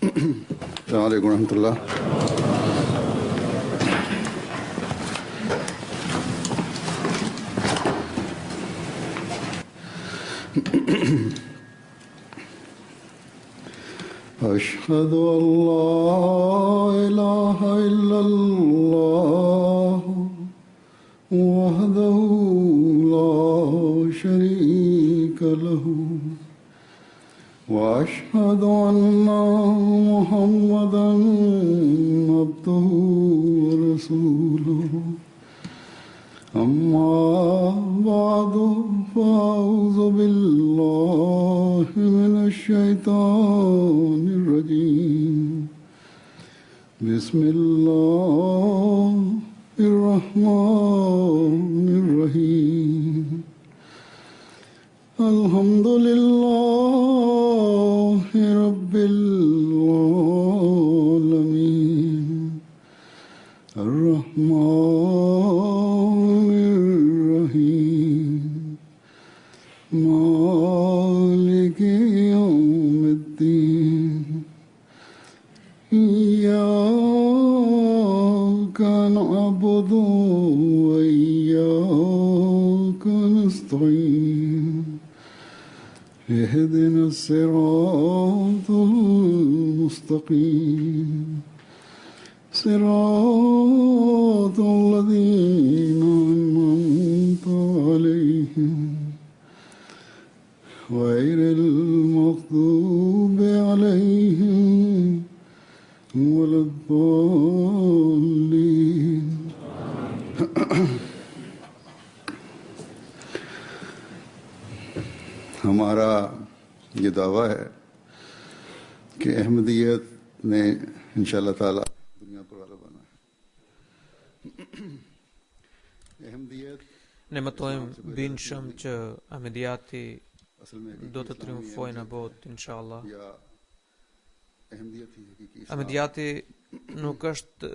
अस्सलाम वालेकुम रहमतुल्लाह। अशहदु अल्ला इलाहा इल्लल्लाह वहदहु ला शरीक लहू وأشهد أن محمدا عبده ورسوله أما بعد فأعوذ بالله من الشيطان الرجيم بسم الله الرحمن الرحيم الحمد لله رب العالمين الرحمن الرحيم مالك يوم الدين إياك نعبد وإياك نستعين اهدنا الصراط المستقيم صراط الذين أنعمت عليهم غير المغضوب عليهم ولا الضالين हमारा ये दावा है कि अहमदियत ने इंशाअल्लाह ताला दुनिया पर वाला बना है। Ahmadiyyat Ne më tojmë bindshëm që Ahmediati do të triumfojë në botë, inshallah. या अहमदियत ही हकीकी Ahmediati nuk është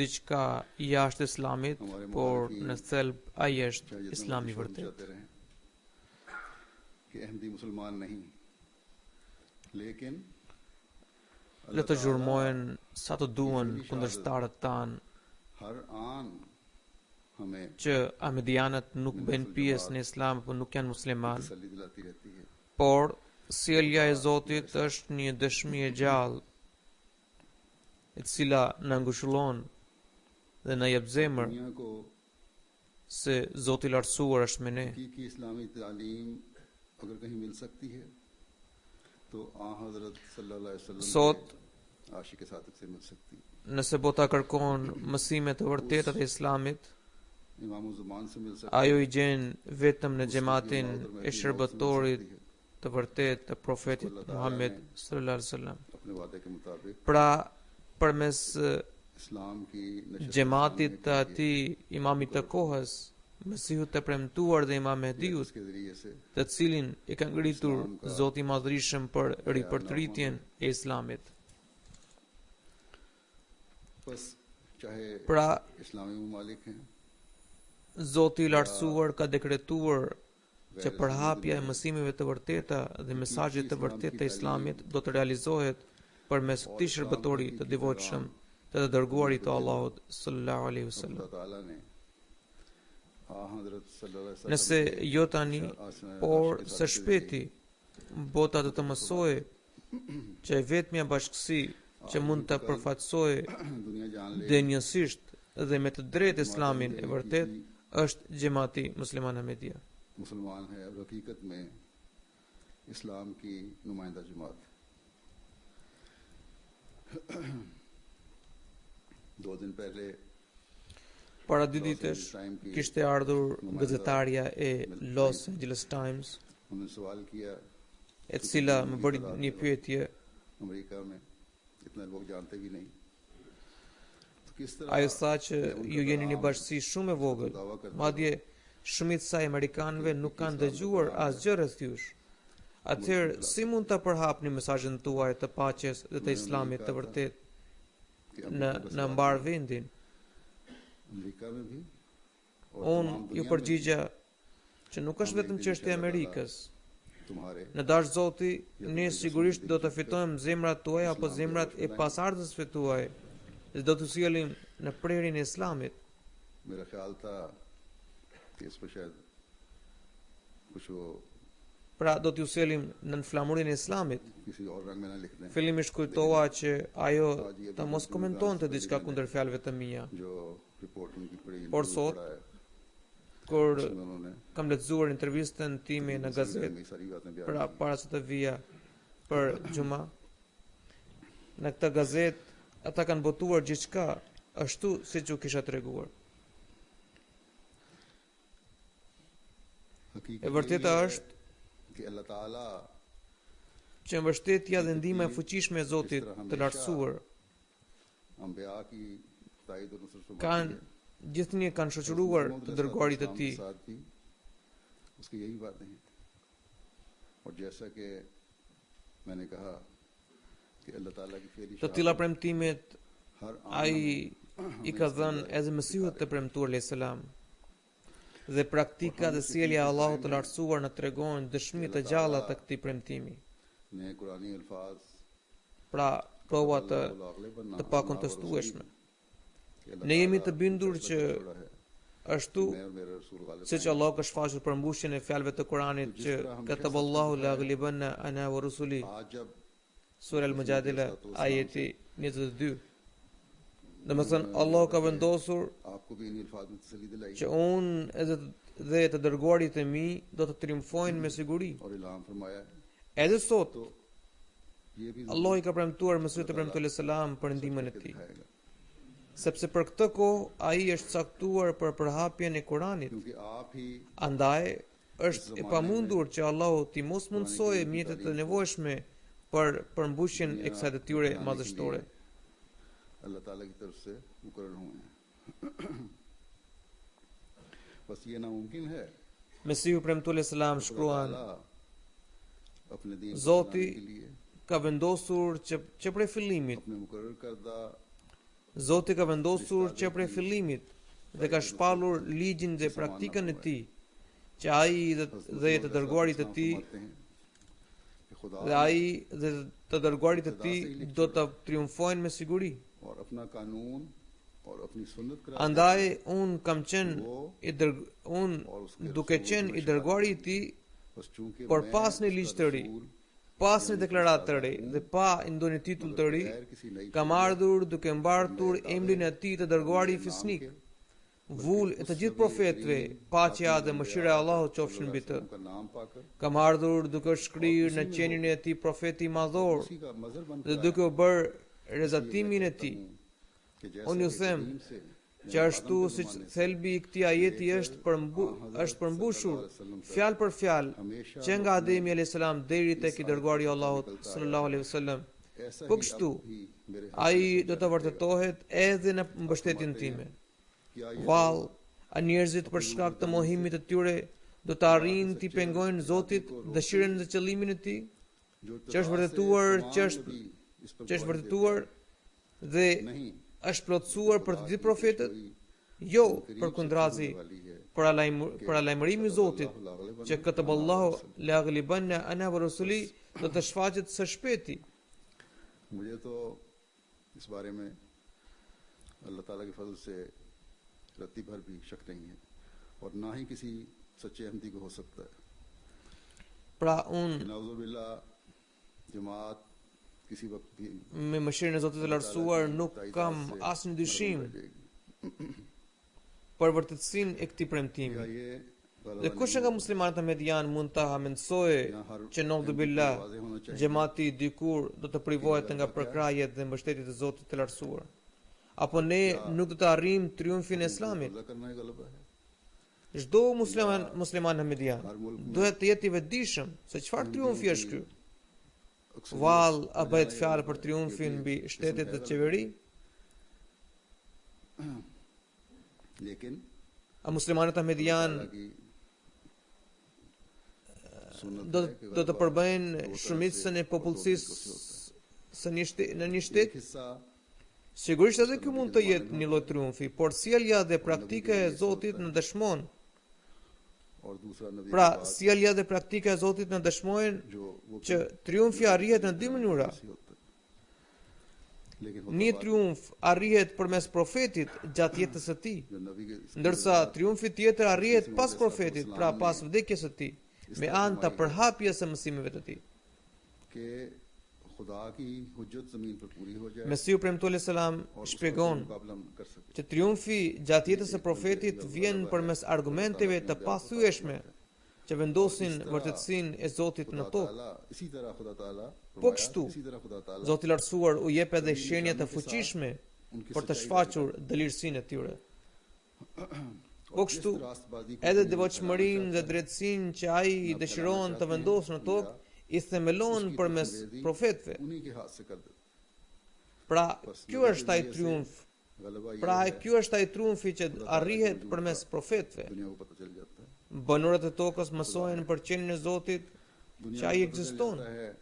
diçka jashtë Islamit, por në thelb ai është Islami i vërtet. कि अहमदी मुसलमान नहीं लेकिन Le të zhurmojnë sa të duan kundërshtarët tanë हर आन हमें që Ahmedianët nuk bëjnë pjesë në Islam, por nuk janë musliman. तसल्ली दिलाती रहती है। Por sjellja e Zotit është një dëshmi e gjallë e cila na ngushëllon dhe na jep zemër दुनिया को se Zoti i lartësuar është me ne. हकीकी इस्लामी तालीम अगर कहीं मिल सकती है तो आ हजरत सल्लल्लाहु अलैहि वसल्लम Sot, के आशिक सादिक से मिल सकती है। nëse bota kërkon mësime të vërteta të Islamit, इमाम ज़मान से मिल सकती ajo i gjen vetëm në xhamatin e shërbëtorit të vërtet të profetit Muhammed sallallahu alaihi wasallam. अपने वादे के मुताबिक Pra, përmes इस्लाम की नशर xhamatit të atij imamit të kohës, Mesihut të premtuar dhe Imam Mehdiut, के जरिए से të cilin e ka ngritur Zoti i Madhërisëm për ripërtritjen e Islamit. बस चाहे Pra, इस्लामी ममालिक हैं Zoti i lartësuar ka dekretuar që përhapja e mësimeve të vërteta dhe mesazhit të vërtet të Islamit do të realizohet përmes këtij shërbëtori të devotshëm të të dërguarit të Allahut sallallahu alaihi wasallam. अल्लाह ताला ने हजरत सल्लल्लाहु अलैहि Nëse jo tani, por së shpeti, bota do të mësojë që e vetmja bashkësi që mund të përfaqësojë दुनिया जान ले denjësisht dhe me të drejtë Islamin e vërtet është Xhamati Musliman Ahmedia. मुसलमान है और हकीकत में इस्लाम की नुमाइंदा जमात। 2 दिन पहले Para dy ditësh kishte ardhur gazetarja e Los Angeles Times, उन्होंने सवाल किया e cila më bëri një pyetje. America में इतना लोग जानते भी नहीं तो किस तरह Ajo tha që ju jeni një bashkësi shumë e vogël, madje shumica e amerikanëve nuk kanë dëgjuar asgjë rreth jush. Atëherë, si mund të përhapni mesazhin tuaj të paqes dhe të Islamit të vërtet në mbar vendin? America में भी और Unë तमाम ju दुनिया में përgjigja që nuk është vetëm çështja e Amerikës, तुम्हारे Në dash Zoti, ne sigurisht do të fitojmë zemrat tuaja apo zemrat e pasardhësve tuaj, dhe do të sjellim në prerjen e Islamit. मेरा ख्याल था कि इस पर शायद कुछ वो Pra do t'ju sjellim në flamurinë e Islamit. किसी और रंग में ना लिख दें Fillimisht kujtova që ajo ta mos komentonte diçka kundër fjalëve të mia. जो रिपोर्ट उनकी पड़ी और इंटरव्यू सोत, पढ़ा है Kur उसमें उन्होंने kam lexuar intervistën time në gazetë कई सारी बातें बयान pra की। para se të vija për xhuma, në këtë gazetë ata kanë botuar gjithçka ashtu siç u kisha treguar. हकीकत E vërteta यही है është कि अल्लाह ताला që mbështetja dhe ndihma e fuqishme e Zotit të lartësuar अंबिया की ताईद और नुसरत फरमाती kanë है। gjithnjë kanë shoqëruar të dërguarit të tij. साथ भी उसकी यही बातें हैं और जैसा कि मैंने कहा कि अल्लाह ताला की फेरी Të tilla premtimet her ai i ka dhënë edhe Mesihut të premtuar alayhis salam. Dhe praktika dhe sjellja e Allahut të lartësuar na tregojnë dëshmi të gjalla të këtij premtimi. ने कुरानी अल्फाज Pra, prova të pakontestueshme. Ne jemi të bindur që ashtu siç Allah ka shfaqur përmbushjen e fjalëve të Kuranit që kataballahu la ghlibanna ana wa rusuli, आज जब Sura Al-Mujadila, ajeti 22. Domethënë Allah ka vendosur आपको भी इन अल्फाज में तसल्ली दिलाई që unë dhe të dërguarit e mi do të triumfojnë me siguri. और इल्हाम फरमाया है। Edhe sot तो ये भी Allah i ka premtuar Mesihut të premtuar alayhis salam për ndihmën e tij. दिखाएगा Sepse për këtë kohë ai është caktuar për përhapjen e Kuranit. क्योंकि आप ही Andaj është e pamundur që Allahu t'i mos mundsojë mjetet e nevojshme për përmbushjen e kësaj detyre madhështore. अल्लाह ताला की तरफ से मुकर्रर हुए हैं। बस ये नामुमकिन है Mesihu premtuar alayhis salam shkruan, ताला अपने दीन को Zoti बनाने के लिए ka vendosur që prej fillimit, अपने मुकर्रर करदा Zoti ka vendosur që prej fillimit dhe ka shpallur ligjin dhe praktikën e tij, që ai dhe të dërguarit e tij फरमाते हैं कि खुदा dhe ai dhe të dërguarit e tij do të triumfojnë me siguri. और अपना कानून और अपनी सुन्नत करा Andaj un kam qenë un duke qenë i dërguari i tij, बस चूंकि por मैं pas një उसका ligj të ri, रसूल pas një deklaratë të re dhe pa ndonjë titull të ri, kam ardhur duke mbartur emrin e tij të dërguari i fisnik, vul e të gjithë profetëve, paqja dhe mëshira e Allahut qofshin mbi të. उनका नाम पाकर Kam ardhur duke shkrirë në qenien e tij profeti i madhor उसी का मजहर बन dhe duke u bërë rezatimin e tij. कि जैसे Unë ju them që ashtu siç thelbi i këtij ajeti është përmbushur fjalë për fjalë që nga Ademi alayhis salam deri tek i dërguari i Allahut sallallahu alaihi wasallam. ऐसा Po ही kështu, अब भी मेरे ai do të vërtetohet edhe në mbështetjen time. क्या ये Vallë, a njerëzit për shkak të mohimit të tyre do të arrijnë t'i pengojnë Zotit dëshirën dhe qëllimin e tij, जो që është vërtetuar, që është vërtetuar dhe नहीं është plotësuar për të gjithë profetët? Jo, përkundrazi, për alajmërimi i Zotit, që kataballahu la ghlibanna ana wa rusuli do të shfaqet së shpejti. मुझे तो इस बारे में अल्लाह ताला के फजल से रत्ती भर भी शक नहीं है और ना ही किसी सच्चे अहमदी को हो सकता है Pra unë कि नाउजुबिल्ला जमात किसी वक्त भी me mëshirën e Zotit të lartësuar nuk kam asnjë dyshim për vërtetësinë e këtij premtimi. या ये Dhe kush nga muslimanët e median mund ta mendsojë që nodhu billah xhamati dikur do të privohet nga përkrajet dhe mbështetjet e Zotit të lartësuar? Apo ne nuk do të arrijmë triumfin e Islamit? कब्जा करना ही गलबा है Çdo musliman në median duhet të jetë i vetëdijshëm se çfarë triumfi është ky. Vallë, a bëhet fjalë për triumfin mbi shtetet dhe qeveri? लेकिन A muslimanët e median की सुन्नत do të përbëjnë shumicën e popullsisë në një shtet? हिस्सा Sigurisht edhe ky mund të jetë një lloj triumfi, por sjellja dhe praktika e Zotit në dëshmon और दूसरा नबी Pra, के बाद sjellja dhe praktika e Zotit na dëshmojnë जो वो që triumfi arrihet në dy mënyra. ऐसी होता है लेकिन होता Një बात triumf arrihet përmes profetit gjatë jetës së tij, जो नबी के ndërsa triumfi tjetër arrihet pas profetit, pra pas vdekjes së tij, me anë të përhapjes së mësimeve të tij. कि खुदा की हुज्जत जमीन पर पूरी हो जाए Mesiu premtuar selam और उसका shpjegon मुकाबला हम कर सके që triumfi gjatë jetës së profetit vjen përmes argumenteve të pathyeshme që vendosin vërtetësinë e Zotit në खुदा tokë. ताला इसी तरह खुदा ताला Po kështu, इसी तरह खुदा ताला Zoti i Lartësuar u jep edhe shenja të fuqishme उनकी për të सच्चाई shfaqur dëlirësinë e tyre. Po और kështu, जिस रास्तबाजी को edhe दुनिया में devotshmërinë फैलाना dhe चाहता है, drejtësinë që ai dëshiron të vendosë në tokë, i themelon उसकी përmes तस्वीर profetëve. उन्हीं के हाथ से कर देता Pra, बस ky नबी është के ai जरिए से triumf. गलबा ये Pra, है ky është ai triumfi që arrihet përmes profetëve. दुनिया को पता चल जाता है Banorët e tokës mësojnë për qenien e Zotit दुनिया që ai को पता चल ekziston. जाता है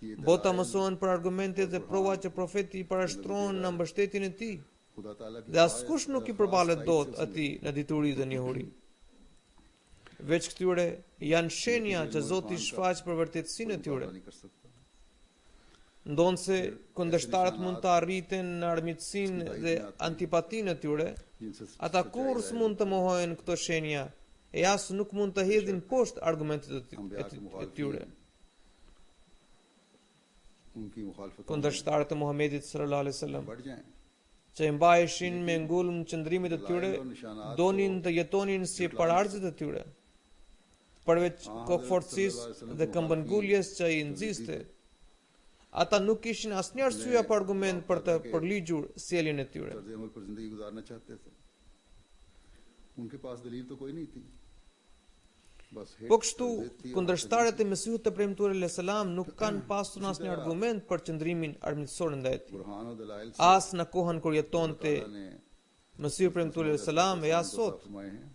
कि ये Bota दलाइल mësojnë për argumentet dhe provat që profeti i parashtron në mbështetjen e tij. खुदा ताला की Dhe askush nuk i përballet dot atij në dituri dhe njohuri. Veç këtyre janë shenja që Zoti shfaq për vërtetësinë e tyre. नहीं कर सकता Ndonse kundërshtarët mund të arriten në armiqsinë dhe antipatinë e tyre, जिनसे ata kurrë s'mund të mohojnë këto shenja, e as nuk mund të hedhin poshtë argumentet e tyre. उनकी मुखालफत Kundërshtarët e Muhamedit sallallahu alaihi wasallam बढ़ जाएं që i mbaheshin me ngulm qëndrimit të tyre, donin të jetonin si pararzit e tyre. Përveç kokforcisë dhe këmbënguljes që i nxiste, ata nuk kishin asnjë arsye apo argument për të përligjur sjelljen e tyre. तर्ज अमल पर जिंदगी गुजारना चाहते थे उनके पास दलील तो कोई नहीं थी बस Po kështu, kundërshtarët e Mesihut të premtuar alayhis salam nuk kanë pasur asnjë argument për qëndrimin armiqësor ndaj tij. Burhan और दलाइल से As në kohën kur jetonte ने Mesihu premtuar alayhis salam e as sot. फरमाए हैं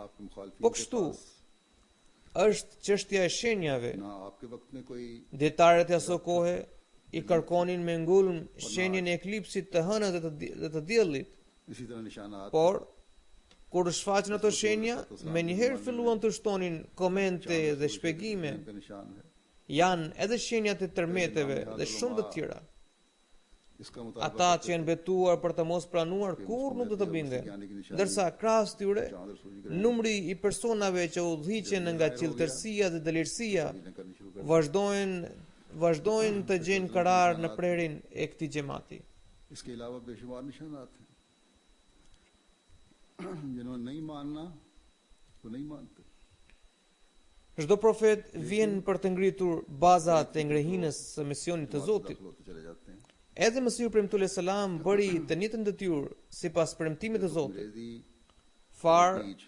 आपके मुखालिफिन Po के kështu, पास është çështja e shenjave. ना आपके वक्त में कोई Dietarët e asoj kohe i kërkonin me ngulm shenjën e eklipsit të hënës dhe të diellit, इसी तरह निशानात por kur shfaqen ato shenja, menjëherë filluan të shtonin komente dhe shpjegime. का निशान है Janë edhe shenjat e tërmeteve dhe shumë të tjera. इसका Ata मुताबिक që janë betuar për të mos pranuar kur nuk do të binden. Ndërsa krahas tyre, numri i personave që udhëhiqen nga qilltërsia dhe dëlirësia करनी शुरू कर vazhdojnë të gjejnë karar në prerin e këtij xhamati. इसके अलावा बेशुमार निशानात हैं जिन्होंने नहीं मानना वो नहीं मानते Çdo profet vjen për të ngritur bazat e ngrehinës së misionit të Zotit. दाखिल होते चले जाते हैं Edhe Mesihu premtuar selam bëri të njëjtën detyrë sipas premtimit të Zotit. अंग्रेजी बीज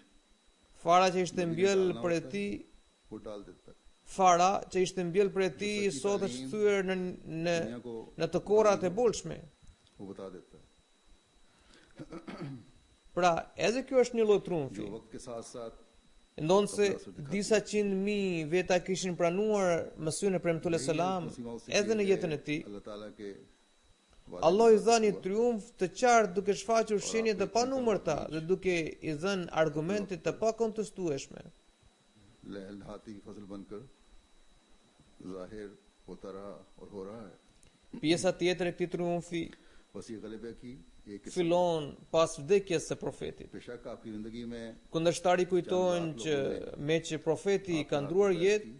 Fara që ishte mbjell për e tij, वो डाल देता है fara që ishte mbjell për e tij sot është thyer në të korrat e bolshme. वो बता देता है Pra, edhe kjo është një lloj triumfi. जो वक्त के साथ साथ Ndonse disa qind mijë veta kishin pranuar Mesihun e premtuar selam edhe në jetën e tij, अल्लाह ताला के Allah i dha një triumf të qartë duke shfaqur shenje të panumërta dhe duke i dhënë argumente të pakontestueshme. लहलहाती की फसल बनकर जाहिर होता रहा और हो रहा है Pjesa tjetër e këtij triumfi बस ये गलबे की एक किस्म fillon pas vdekjes së profetit. बेशक आपकी जिंदगी में Kundërshtari kujtojnë që me që profeti i ka ndruar jetë,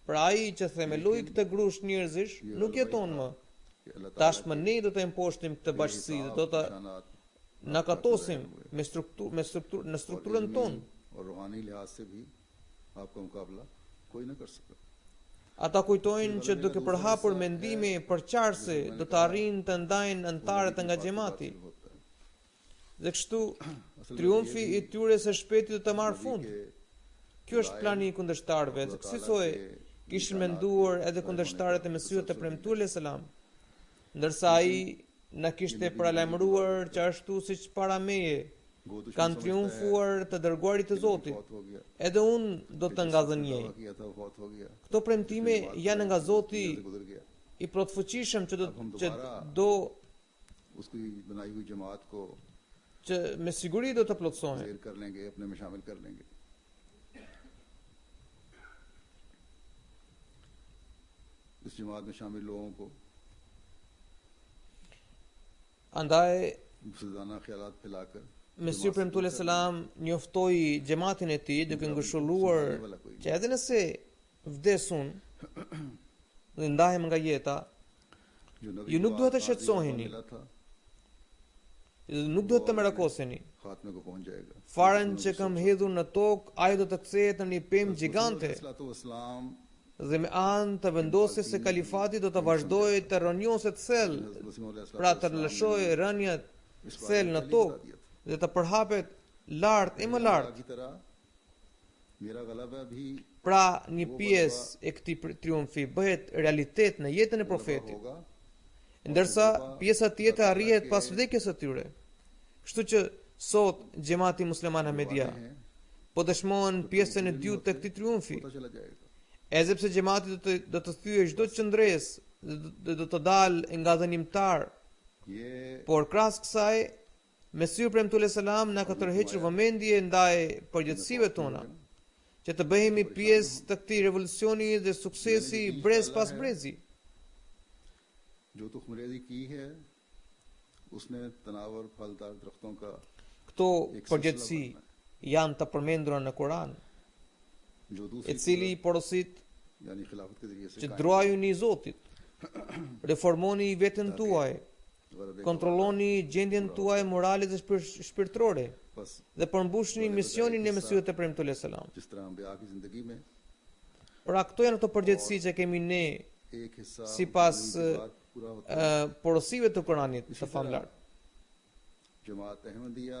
pra ai që themeloi këtë grush njerëzish nuk jeton më. कि अल्लाह ताला Tashmë ne do të imposhtim këtë bashkësi dhe do të निशानात nakatosim në strukturën tonë. और रूहानी लिहाज से भी आपका मुकाबला कोई न कर सका Ata kujtojnë që duke përhapur mendime përqarëse do të arrijnë të ndajnë anëtarët nga xhamati. होता है Dhe kështu triumfi i tyre së shpejti do të marrë fund. Ky është plani i kundërshtarëve, dhe kësaj kishin menduar edhe kundërshtarët e Mesihut të premtuar selam. Ndërsa ai na kishte paralajmëruar që ashtu siç para meje kanë triumfuar të dërguarit të Zotit. बहुत हो गया Edhe unë do të ngadhënjej. किया था बहुत हो गया Këto premtime janë nga Zoti गुजर गया i plotfuqishëm që do उसकी बनाई हुई जमात को që me siguri do të plotësohen. Share कर लेंगे अपने में शामिल कर लेंगे इस जमात में शामिल लोगों को Andaj मुफसदाना ख्यालात फैलाकर Mesih Premtullah Salam njoftoi gjematin e tij duke ngushëlluar që edhe nëse vdesun dhe ndahem nga jeta, जो नबी ju को nuk duhet të आसमान shqetësoheni, मिला था nuk duhet të merakoseni. खात्मे को पहुंच जाएगा। Farën që kam hedhur në tokë, ai do të kthehet në një pemë gjigante Islam dhe me anë të vendosjes së kalifatit do të vazhdojë të rënjoset thellë, pra të lëshojë rënjët thellë në tokë dhe të përhapet lart e më lart. की तरह मेरा गलबा भी Pra një pjesë e këtij triumfi bëhet realitet në jetën e profetit, होगा। ndërsa pjesa tjetër arrihet pas vdekjes së tyre. Kështu që sot xhamati musliman Ahmedia po dëshmojnë pjesën e dytë të këtij triumfi, पता चला जाएगा। edhe pse xhamati do të thyejë çdo qendres dhe do të dalë nga dënimtar, ये por krahas kësaj Mesiu Premtullah Salam na ka tërhequr vëmendje ndaj përgjegjësive tona, që të bëhemi pjesë të këtij revolucioni dhe suksesi brez pas brezi. जो तुखमरेजी की है उसने तनावर फलदार दरख्तों का Këto përgjegjësi janë të përmendura në Kur'an, जो i दूसरी cili porosit यानी खिलाफत के जरिए से që druajuni i Zotit, reformoni veten tuaj, kontrolloni gjendjen tuaj morale dhe shpirtërore बस dhe përmbushni misionin e Mesiut të Premtullah Salam. जिस तरह अम्बिया की जिंदगी में Pra këto janë ato përgjegjësi që kemi ne एक हिस्सा sipas जिंदगी के बाद पूरा होता porosive të Kuranit të famlar. जमात अहमदिया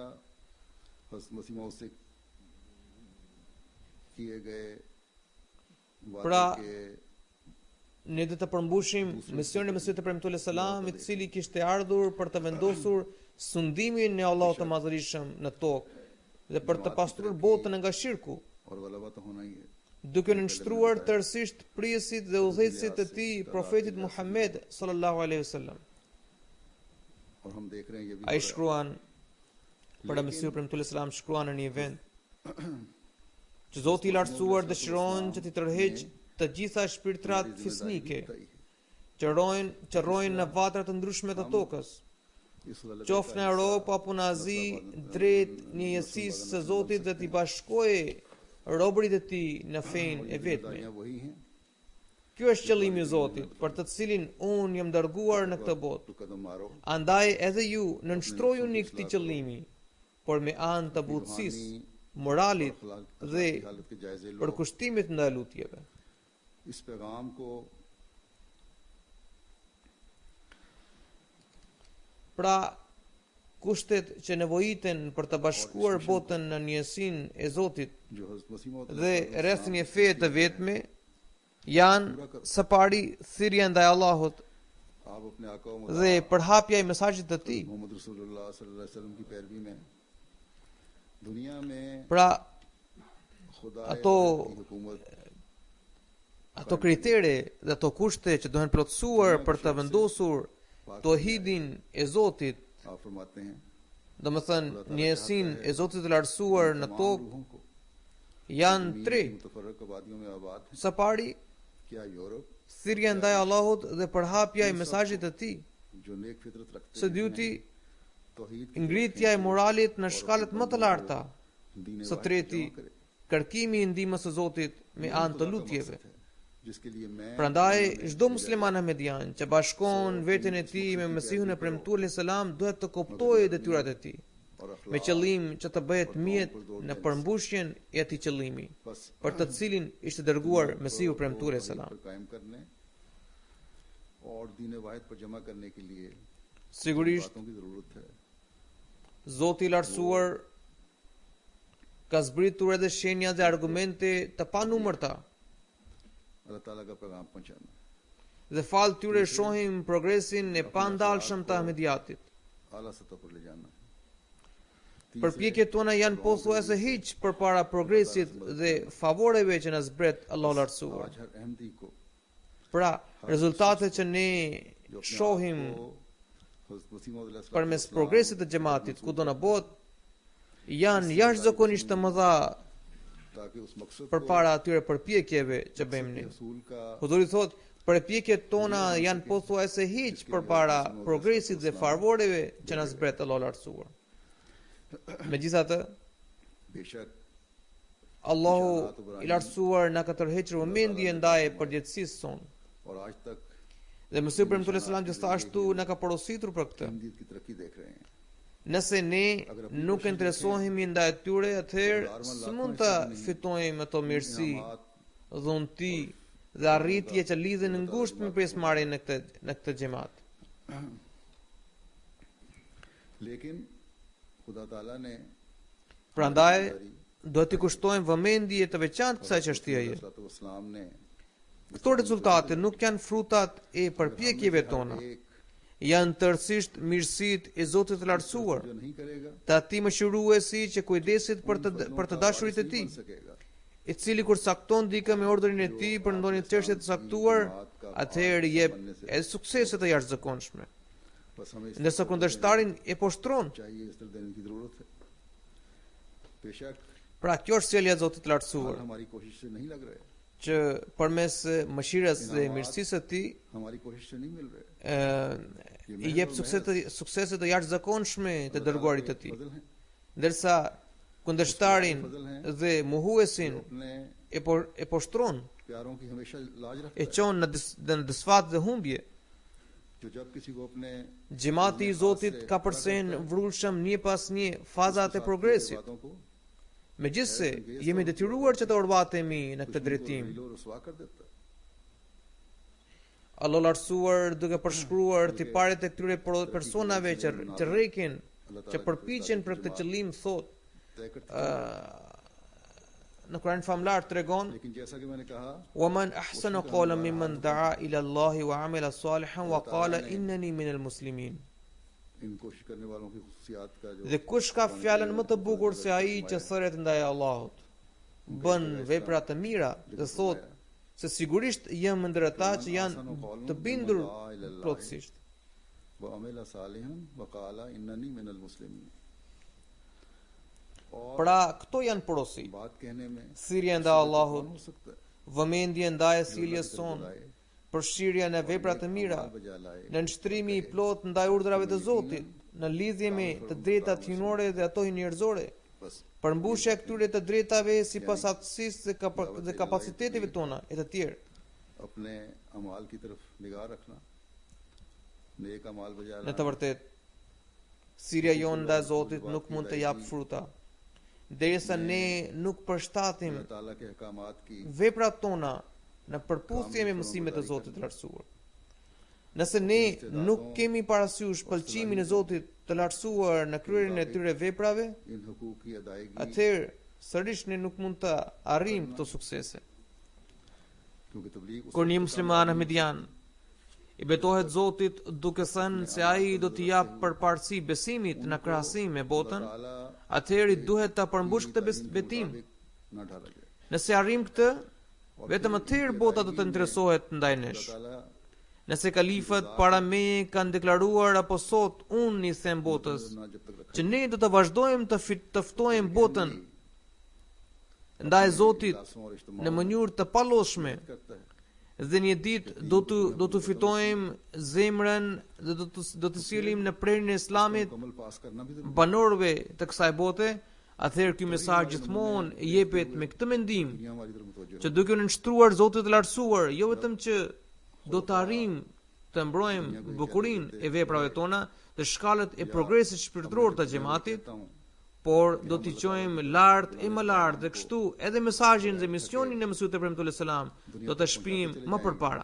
हज़रत मसीह मौद से किए गए वादे Pra, के ne do të përmbushim misionin e Mesiut të Premtullah Salam, i cili kishte ardhur për të vendosur sundimin e Allahut të Madhërisëm në tokë dhe për të pastruar botën nga shirku, और गलबा तो होना ही है। duke nënshtruar tërësisht prisit dhe udhëheqësit të tij, profetit Muhammed sallallahu alaihi wasallam. और हम देख रहे हैं ये भी Ai shkruan për Mesiu Premtullah Salam shkruan në një vend që Zoti i lartësuar dëshiron që t'i tërheqë të gjitha shpirtrat fisnike që rrojnë në vatra të ndryshme të tokës, इस गलबे qoftë në Europë apo në Azi, drejt njëjësisë së Zotit dhe t'i bashkojë robërit e tij në fenë e vetme. का वही हैं Ky është qëllimi i Zotit, për të cilin unë jam dërguar në këtë botë. तो कदम मारो Andaj edhe ju nënshtrojuni këtij qëllimi, por me anë të butësisë, moralit dhe हालत के जायजे लो। përkushtimit ndaj lutjeve. इस पैगाम को Pra, kushtet që nevojiten për të bashkuar botën në njësinë e Zotit जो हज़रत मसीह मौद dhe rreth një feje të vetme janë së pari thirrja ndaj Allahut आप अपने आका व dhe përhapja e mesazhit të tij. Mohammad रसूलुल्लाह सल्लल्लाहु अलैहि वसल्लम की पैरवी में दुनिया में Pra, खुदा ato- की हुकूमत ato kritere dhe ato kushte që duhen plotësuar për të vendosur tohidin e Zotit, आप फरमाते हैं domethënë njësinë e Zotit të lartësuar në तमाम tokë, रूहों को janë tre. मुतफर्रक आबादियों में आबाद हैं। Së pari, क्या Europe thirrja ndaj Allahut dhe përhapja e mesazhit të tij. जो नेक फितरत रखते Së dyti, तौहीद की ngritja e moralit në shkallët më të larta. दीन Së वाहिद treti, जमा करे। kërkimi i ndihmës së Zotit me anë të खुदा का lutjeve. मकसद है, जिसके लिए मैं Prandaj çdo musliman ahmedian që bashkon veten e tij me Mesihun e Premtuar alayhis salam duhet të kuptojë detyrat e tij, और me अखलाक qëllim që të bëhet mjet në përmbushjen e atij qëllimi, बस për të cilin ishte dërguar Mesihu Premtuar alayhis salam. पर कायम करने और दीन वाहिद पर जमा करने के लिए Sigurisht, बातों की जरूरत है। Zoti i lartësuar ka zbritur edhe shenja dhe argumente të panumërta. अल्लाह ताला का पैगाम पहुंचाना Dhe fal tyre shohim progresin e pandalshëm të Ahmediatit. आला सतह पर ले जाना है। Përpjekjet tona janë pothuajse hiç përpara progresit dhe favoreve që na zbret Allahu lartësuar. आज हर अहमदी को Pra, rezultatet që ne जो अपने shohim आप को हज़रत मसीह मौद अलैहि përmes सलाम progresit të xhamatit kudo në botë janë jashtëzakonisht të mëdha ताकि उस मकसद को përpara atyre përpjekjeve që bëjmë ne. रसूल का Hudhuri thot, Përpjekjet tona janë pothuajse hiç përpara progresit dhe farvoreve që na zbret Allahu i lartësuar. Megjithatë, बेशक Allahu i lartësuar na ka tërhequr vëmendje ndaj përgjegjësisë sonë. और आज तक Dhe Mesih premtuar selam gjithashtu na ka porositur për këtë. हिंदीत की तरक्की देख रहे हैं. Nëse ne nuk interesohemi ndaj tyre, atëherë s'mund të fitojmë ato mirësi, dhunti dhe arritje që lidhen ngushtë me pjesëmarrjen në këtë xhamat. लेकिन खुदा ताला ने Prandaj duhet të kushtojmë vëmendje të veçantë kësaj çështjeje. इस्लाम ने Këto rezultate nuk janë frutat e përpjekjeve tona, janë tërësisht mirësitë e Zotit të lartësuar, जो नहीं करेगा të atij mëshiruesi që kujdeset për të dashurit e tij, सकेगा. i cili kur sakton dikë me ordrin e tij për ndonjë çështje të saktuar, atëherë jep edhe suksese të jashtëzakonshme. बस हमें इस Ndërsa kundërshtarin e poshtron. चाहिए इस तरह देने की जरूरत है. बेशक Pra kjo është sjellja e Zotit të lartësuar, हमारी कोशिश से नहीं लग रहे, që përmes mëshirës dhe mirësisë së tij हमारी कोशिश से नहीं मिल रहे. i jep suksese të jashtëzakonshme të dërguarit të tij. फजल हैं Ndërsa kundërshtarin dhe mohuesin अपने e poshtron, प्यारों की हमेशा लाज रखता e çon në disfat dhe humbje. जो जब किसी को अपने Gjemati i Zotit ka përsen vrullshëm një pas një fazat e progresit. बातों को Megjithse jemi detyruar që të urvatemi në këtë drejtim. ढीलो रुसवा कर देता है. Allah lartësuar duke përshkruar tiparet e këtyre personave që rrekin, që përpiqen për këtë qëllim, thot तय करती në Kur'an famlar tregon: लेकिन जैसा कि मैंने कहा "Wa man ahsanu qawlan mimman da'a ila Allah wa 'amila salihan wa qala innani minal muslimin." इन कोशिश करने वालों की खुशियात का जो Dhe kush ka fjalën më të bukur se ai që thërret ndaj Allahut, bën vepra të mira dhe thot se sigurisht jam ndër ata që janë të bindur plotësisht. وعمل صالحا وقال انني من المسلمين. और Pra këto janë porosi: बात कहने में thirrja ndaj Allahut, हो सकता है vëmendje ndaj sjelljes sonë, përfshirja në vepra të mira, बजा लाए në nshtrimi i plot ndaj urdhrave të Zotit, në lidhje me të drejtat hyjnore dhe ato njerëzore, बस përmbushja e këtyre të drejtave sipas aftësisë dhe kapaciteteve tona e të tjerë. अपने अमाल की तरफ निगाह रखना, नेक अमाल बजा Në të लाना, vërtetë, thirrja jonë ndaj Zotit nuk mund të jap fruta derisa ne nuk përshtatim अल्लाह ताला के अहकामात की veprat tona në përputhje me mësimet e Zotit të lartësuar. Nëse ne nuk kemi parasysh pëlqimin e Zotit të lartësuar në kryerjen e tyre veprave, इन हुकूक की अदायगी, atëherë sërish ne nuk mund të arrijmë këto suksese. क्योंकि तबलीग उस Kur një musliman ahmedian i betohet Zotit duke thënë se ai do t'i jap përparësi besimit në krahasim me botën, ताला atëherë duhet ta përmbush këtë betim. न ढाला जाए. Nëse arrim këtë, vetëm atëherë bota do të interesohet ndaj nesh. ताला Nëse kalifët para meje kanë deklaruar apo sot unë i them botës ना जब तक रखा që ne do të vazhdojmë të ftojmë botën ndaj Zotit लाशों और इज्तिमा në mënyrë të paloshme, करता है. dhe një ditë do të fitojmë zemrën dhe do të sillim në prerjen e Islamit मुकम्मल पास करना भी जरूरी banorëve të kësaj bote, atëherë ky mesazh gjithmonë jepet me këtë mendim है. दुनिया हमारी तरफ मुतवज्जह që duke në nështruar Zotit të lartësuar, jo vetëm që do të arrijmë të mbrojmë bukurinë e veprave tona dhe shkallët e progresit shpirtëror të xhamatit, कहता हूँ, por do t'i qojmë lart e më lart dhe kështu edhe mesazhin dhe misionin e Mesihut e premtuar selam do të shpijim më përpara.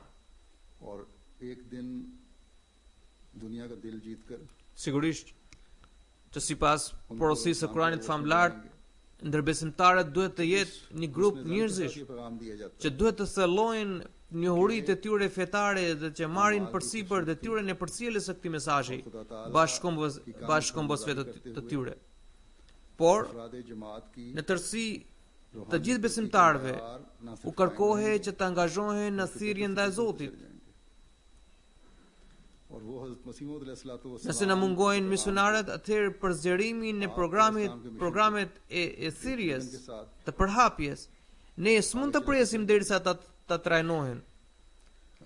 और एक दिन दुनिया का दिल जीत कर Sigurisht që sipas porosisë së Kuranit famlar, ndërbesimtarët duhet të jetë një grup njerëzish पैगाम दिया जाता që duhet të thellojnë njohuritë e tyre fetare dhe që marrin përsipër detyrën e përcjelljes së këtij mesazhi bashkëkombësve të tyre. Por है. अफराद जमात की në tërësi të gjithë besimtarëve ना u kërkohet që të angazhohen në thirrje ndaj Zotit. और वो हज़रत मसीह मौद अलैहिस्सलातु Nëse वस्सलाम na mungojnë misionarët, atëherë për zgjerimin e programet e thirrjes के साथ të përhapjes, ne s'mund të presim derisa ta trajnohen.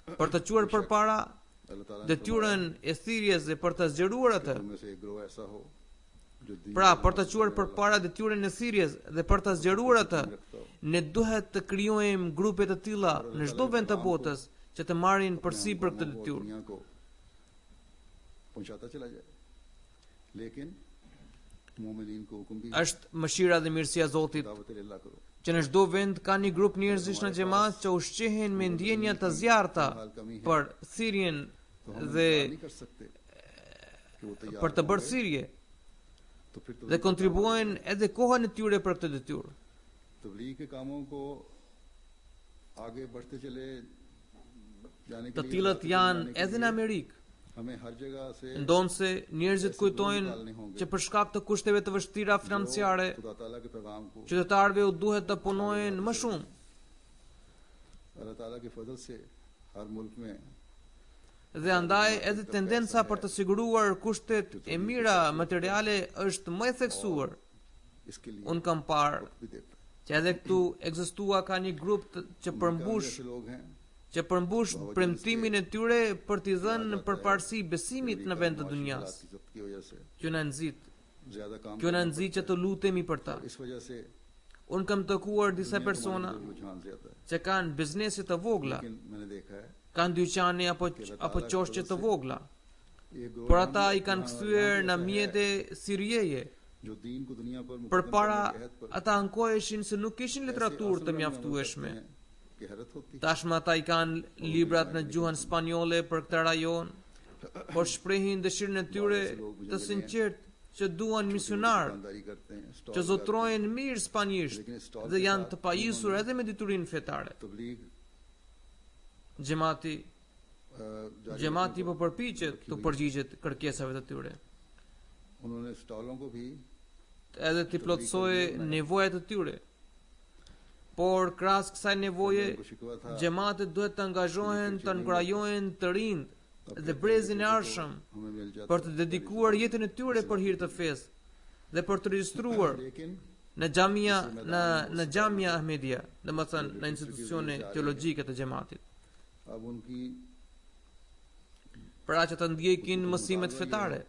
për të quar përpara अल्लाह ताला ने detyrën e thirrjes dhe për të zgjeruar atë. तुम में से एक गिरोह ऐसा हो जो दीन Pra, को për të नाफिज quar करने वाला përpara detyrën e thirrjes dhe për të zgjeruar atë, रखता हो, ne duhet të krijojmë grupe të tilla në çdo vend të botës që të marrin अपने përsipër këtë कामों को, detyrë. दुनिया को पहुंचाता चला जाए, लेकिन मोमिनीन को हुक्म भी है, Është mëshira dhe mirësia e Zotit दावत अल्लाह करो। që në çdo vend ka një grup njerëzish në xhamat që ushqehen me ndjenja të zjarrta për thirrjen तो हम dhe इंतजार नहीं कर सकते कि वो तैयार për të bërë होंगे, thirrje तो फिर dhe kontribuojnë edhe kohën e tyre për këtë detyrë. तबलीग के कामों को आगे बढ़ते चले जाने के Të लिए tillët जाने janë के edhe लिए në Amerikë. हमें हर जगह से Ndonse njerëzit kujtojnë që për shkak të kushteve të vështira financiare, खुदा ताला के पैगाम को qytetarëve u duhet të punojnë më shumë. अल्लाह ताला के फजल से हर मुल्क में Dhe andaj edhe tendenca për të siguruar kushtet e mira materiale është më e theksuar. इसके लिए Unë kam parë वक्त भी देता है। që edhe këtu ekzistua ka një grup që përmbush ऐसे लोग हैं premtimin e tyre për t'i dhënë përparësi besimit në vend të dunjas. की जब्त की वजह से Kjo na nxit, ज्यादा काम kjo na nxit që të lutemi për ta. इस वजह से Unë kam takuar disa दुनिया persona को रुझान ज्यादा है, që kanë biznese të vogla, लेकिन मैंने देखा है kanë dyqane apo qoshqe të vogla, ये ग्रोह por ata i kanë kthyer në mjete thirrjeje. जो दीन को दुनिया पर मुकद्दम Përpara करने के अहद पर ata ankoheshin se nuk kishin literaturë të mjaftueshme. कि हैरत होती है। Tashmë ata i kanë librat në gjuhën spanjolle për këtë rajon, por shprehin dëshirën e tyre të sinqert që duan misionar दुकानदारी करते हैं, stall që zotrojnë mirë spanjisht dhe janë të pajisur edhe me diturinë fetare. तबलीग Xhamati जारी Xhamati po përpiqet të përgjigjet kërkesave të tyre, उन्होंने स्टॉलों को भी edhe të plotësojë nevojat e tyre. Por krahas kësaj nevoje, को शिकवा था xhamatet duhet të angazhohen të nkrajojnë të rinj dhe brezin e arshëm हमें मिल जाता për të dedikuar jetën e tyre për hir të fesë dhe për të regjistruar लेकिन në xhamia Ahmedia, domethënë në institucione teologjike të xhamatit, अब उनकी pra që të ndjekin mësimet fetare.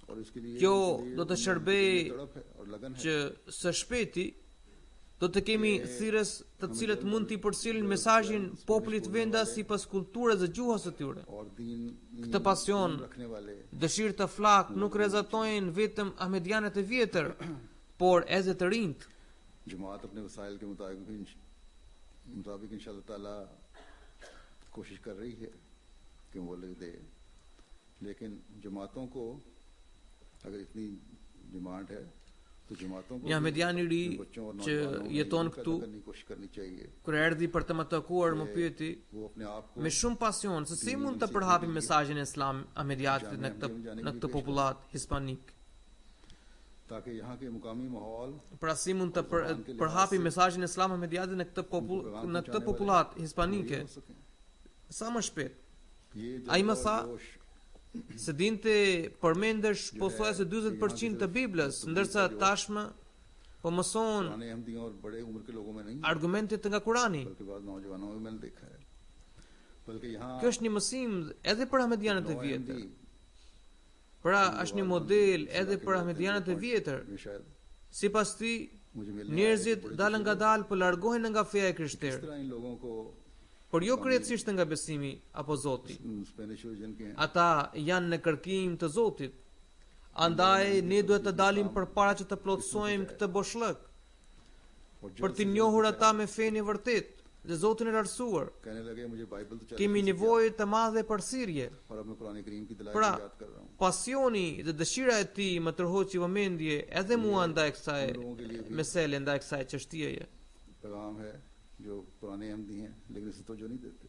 और इसके लिए Kjo do të shërbejë तड़प है और लगन है। që së shpejti do të kemi thirrës të cilët mund t'i përcjellin mesazhin popullit vendas sipas kulturës dhe gjuhës së tyre. और दीन Këtë pasion, रखने वाले dëshirë të flak nuk rrezatojnë vetëm ahmedianët e vjetër, por edhe të rinjt. जमात अपने वसाइल के मुताबिक इंशाअल्लाह ताला कोशिश कर रही है कि वो लोग दे, लेकिन जमातों को अगर इतनी डिमांड है तो जमातों को Një ahmedian i ri बच्चों और që नौजवानों में jeton पैदा këtu, करने की कोशिश करनी चाहिए। kur erdhi për të më takuar, më pyeti वो अपने आप को me shumë pasion se si mund të përhapim mesazhin e Islam ahmediatit në këtë popullat hispanik. ताकि यहाँ के मुकामी माहौल Pra si mund të përhapim mesazhin e Islam ahmediatit në këtë popullat hispanike हो सके। sa më shpejt. ये Ai më जज्बा tha और जोश se dinte përmendesh pothuajse 40% të Biblës, ndërsa tashmë po mëson पुराने अहमदियों और बड़े उम्र के लोगों में नहीं, argumentet nga Kurani. बल्कि बाद नौजवानों में मैंने देखा है। बल्कि यहाँ Kjo është një mësim edhe për ahmedianët e नौ vjetër. Ahmadi Pra është një model edhe për ahmedianët e vjetër. में शायद Sipas tij, मुझे मिलने njerëzit आए, dalë nga dalë po largohen nga feja e किस krishterë, तरह इन लोगों को por jo krejtësisht nga besimi apo Zoti. Spanish origin के हैं, Ata janë në kërkim të Zotit. Andaj ne duhet të dalim përpara që të plotësojmë këtë boshllëk, और për जल्द të से njohur जल्द ata me fenë e vërtet dhe Zotin e lartësuar. कहने लगे मुझे बाइबल तो चाहिए, Kemi nevojë të madhe për thirrje. और अब मैं कुरान करीम की दलाइल Pra, याद कर रहा हूँ। pasioni dhe dëshira e tij më tërhoqi vëmendje edhe mua ndaj kësaj mesele, ndaj kësaj çështjeje. पैगाम है जो पुराने अहमदी हैं लेकिन इसे तवज्जो नहीं देते।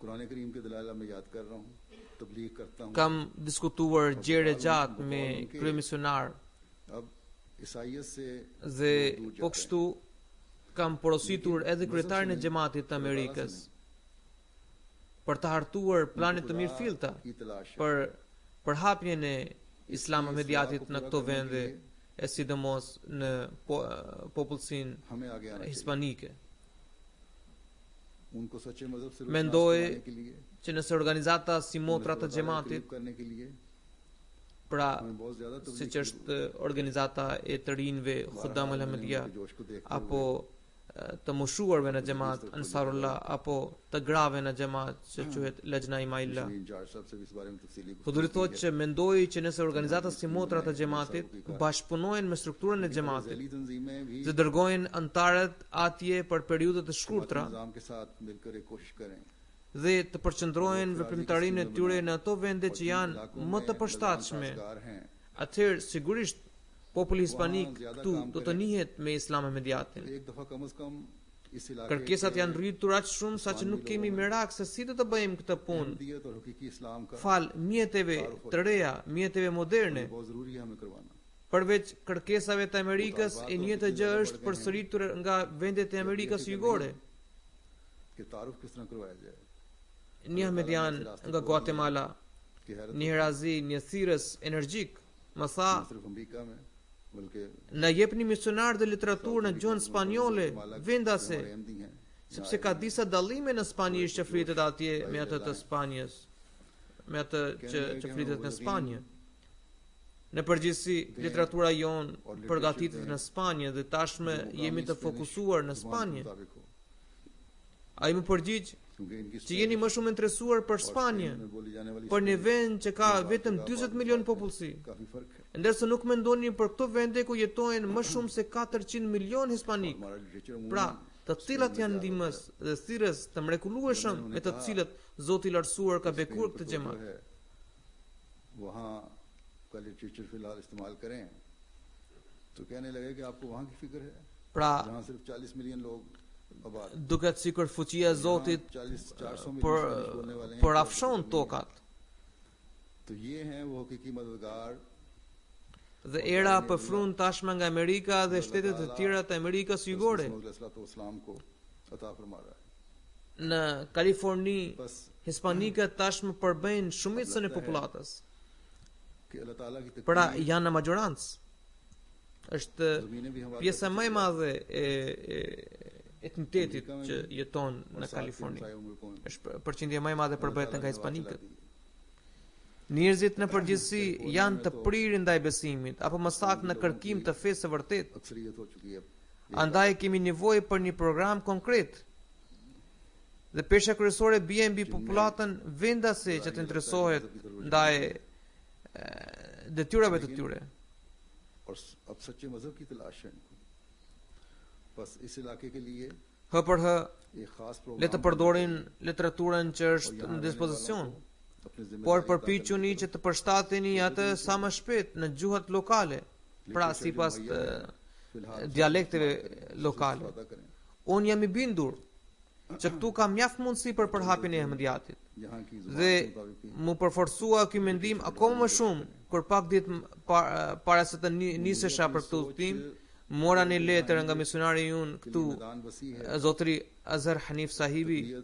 कुरान करीम के दलाइल मैं याद कर रहा हूँ, तबलीग करता हूँ। Kam diskutuar gjëre gjatë me kryemisionar अब ईसाइयत से dhe दूर जा po रहे हैं। kështu kam porositur edhe kryetarin e xhamatit të Amerikës për të hartuar planet të mirë filta की तलाश है। për përhapjen e Islam ahmediatit në këto vende, e sidomos në popullsinë हमें आगे आना चाहिए। hispanike. उनको सच्चे मजहब से Mendoj रोशनास के लिए, që nëse organizata si motra të xhamatit, करने के लिए pra हमें बहुत ज्यादा siç është organizata e të rinjve Khudam al-Ahmadiyya जोश को देखते apo të moshuarve në xhamat Ansarullah apo të grave në xhamat që quhet Lajna Imaillah. हुए इंचार्ज साहब से भी इस बारे में तफसीली Fuduri thotë që mendoj që nëse organizata si motra të xhamatit bashkëpunojnë me strukturën e xhamatit Ali तंजीमें भी dhe dërgojnë antarët atje për periudhë të shkurtra निजाम के साथ मिलकर एक कोशिश करें dhe të përqendrohen veprimtarinë e tyre në ato vende që janë më të përshtatshme, car हैं atëherë sigurisht populli hispanik këtu do të njihet me Islam Ahmediatin. एक दफा कम से कम इस इलाके Kërkesat janë rritur aq shumë sa që nuk kemi merak se si do të bëjmë këtë punë. अहमियत और हकीकी इस्लाम का Fal mjeteve të reja, mjeteve moderne. बहुत जरूरी है हमें करवाना Përveç kërkesave të Amerikës, e njëjta gjë është përsëritur nga vendet e Amerikës Jugore. कि तारुफ किस तरह करवाया जाए Një Ahmedian nga Guatemala, कि हैरत një herazi, një thirrës energjik, më tha, न सिर्फ अमेरिका में बल्कि na jepni misionar dhe literaturë në gjuhën spanjolle, vendase, हमारे अहमदी हैं sepse ka disa dallime në spanjisht që flitet atje me atë të Spanjës, me atë që flitet në Spanjë. Në përgjithësi, literatura jon përgatitet në Spanjë dhe tashmë jemi të fokusuar në Spanjë. मुताबिक हो Ai më përgjigj क्योंकि इनकी që jeni më shumë interesuar për Spanjë, में बोली जाने वाली për një vend që ka vetëm 40 milion popullsi, काफी फर्क है ndërsa nuk mendoni për këto vende ku jetojnë më shumë se 400 milion hispanik. हमारा literature Pra, të cilat janë ndihmës dhe thirrës të mrekullueshëm me të cilët Zoti i Lartësuar ka bekuar këtë xhamat. है वहाँ का लिटरेचर फिलहाल इस्तेमाल करें तो कहने लगे कि आपको वहाँ की फिक्र है Pra, जहाँ सिर्फ 40 मिलियन लोग आबाद duket sikur fuqia e Zotit 400 million për Spanish बोलने वाले हैं përafshon tokat. तो ये हैं वो हकीकी मददगार Dhe era përfrun tashmë nga Amerika dhe shtetet e tjera të Amerikës Jugore. इस्लाम को अता फरमा रहा है Në Kaliforni, बस hispanikët tashmë përbëjnë shumicën e popullatës. कि अल्लाह ताला की Pra, तकदीर janë në majorancë. Është ज़मीनें भी हमारे pjesa më e madhe e etnitetit që jeton në Kaliforni. हमसायों मुल्कों में Është përqindja më e madhe përbëhet nga hispanikët. Njerëzit në përgjithësi janë të prirë ndaj besimit apo më saktë në kërkim të fesë së vërtetë. अक्सरियत हो चुकी है Andaj kemi nevojë për një program konkret. Dhe pesha kryesore bie mbi popullatën vendase që të interesohet ndaj detyrave të tyre. और अब सच्चे मजहब की तलाश है इनको बस इस इलाके के लिए Hë për hë, एक खास le të programme përdorin literaturën që është në dispozicion, अपने जिम्मेदारी por përpiquni që të përshtateni atë sa më shpejt në gjuhët lokale, pra sipas dialekteve lokale. अदा करें Unë jam i bindur që këtu ka mjaft mundësi për përhapjen e Ahmediatit. यहाँ की Dhe जुबान के मुताबिक mu përforcua ky mendim akoma më shumë kur pak ditë para se të nisesha për këtë udhtim, mora një letër nga misionari yun këtu, मैदान वसी है zotëri Azhar Hanif Sahibi,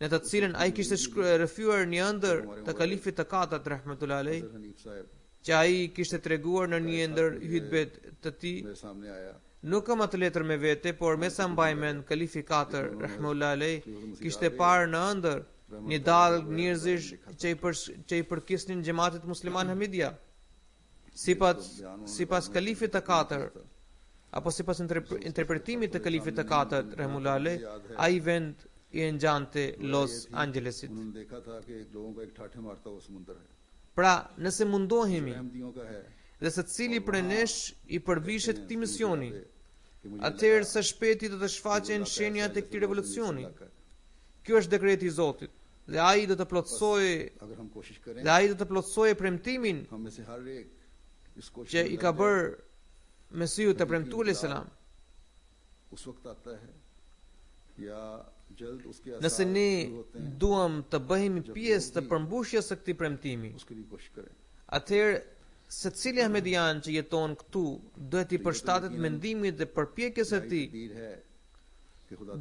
në të cilën ai kishte rrëfyer një ëndër të kalifit të katërt rahmetullahi alayh, sir Hanif साहब që ai kishte treguar në një ndër hutbet të tij. मेरे सामने आया Nuk kam atë letër me vete, por me sa mbaj mend kalifi 4 rahmetullahi alayh kishte parë në ëndër një dallë njerëzish që i përkisnin xhamatit musliman Ahmadiyya. Sipas kalifit të 4 apo sipas interpretimit të kalifit të 4 rahmetullahi alayh, ai vend i ngjante Los Angelesit. उन्होंने देखा था कि लोगों का एक ठाठे मारता हुआ समुद्र है Pra, nëse mundohemi अहमदियों का है dhe se cili prej nesh i përvishet këtij misioni, कि मुझे atëherë së shpejti do të shfaqen shenjat e këtij revolucioni. Kjo është dekreti i Zotit dhe ai do të plotësojë अगर हम कोशिश करें dhe ai do të plotësojë premtimin हम में से हर एक इस कोशिश që में i लग ka जाए, bërë Mesiu të premtuar alayhis salam. उस वक्त आता है या जल्द उसके Nëse आसार ne शुरू होते हैं duam të bëhemi pjesë të përmbushjes së këtij premtimi, उसके लिए कोशिश करें atëherë secili ahmedian që jeton këtu duhet i përshtatet mendimit dhe përpjekjes së tij. तकदीर है कि खुदा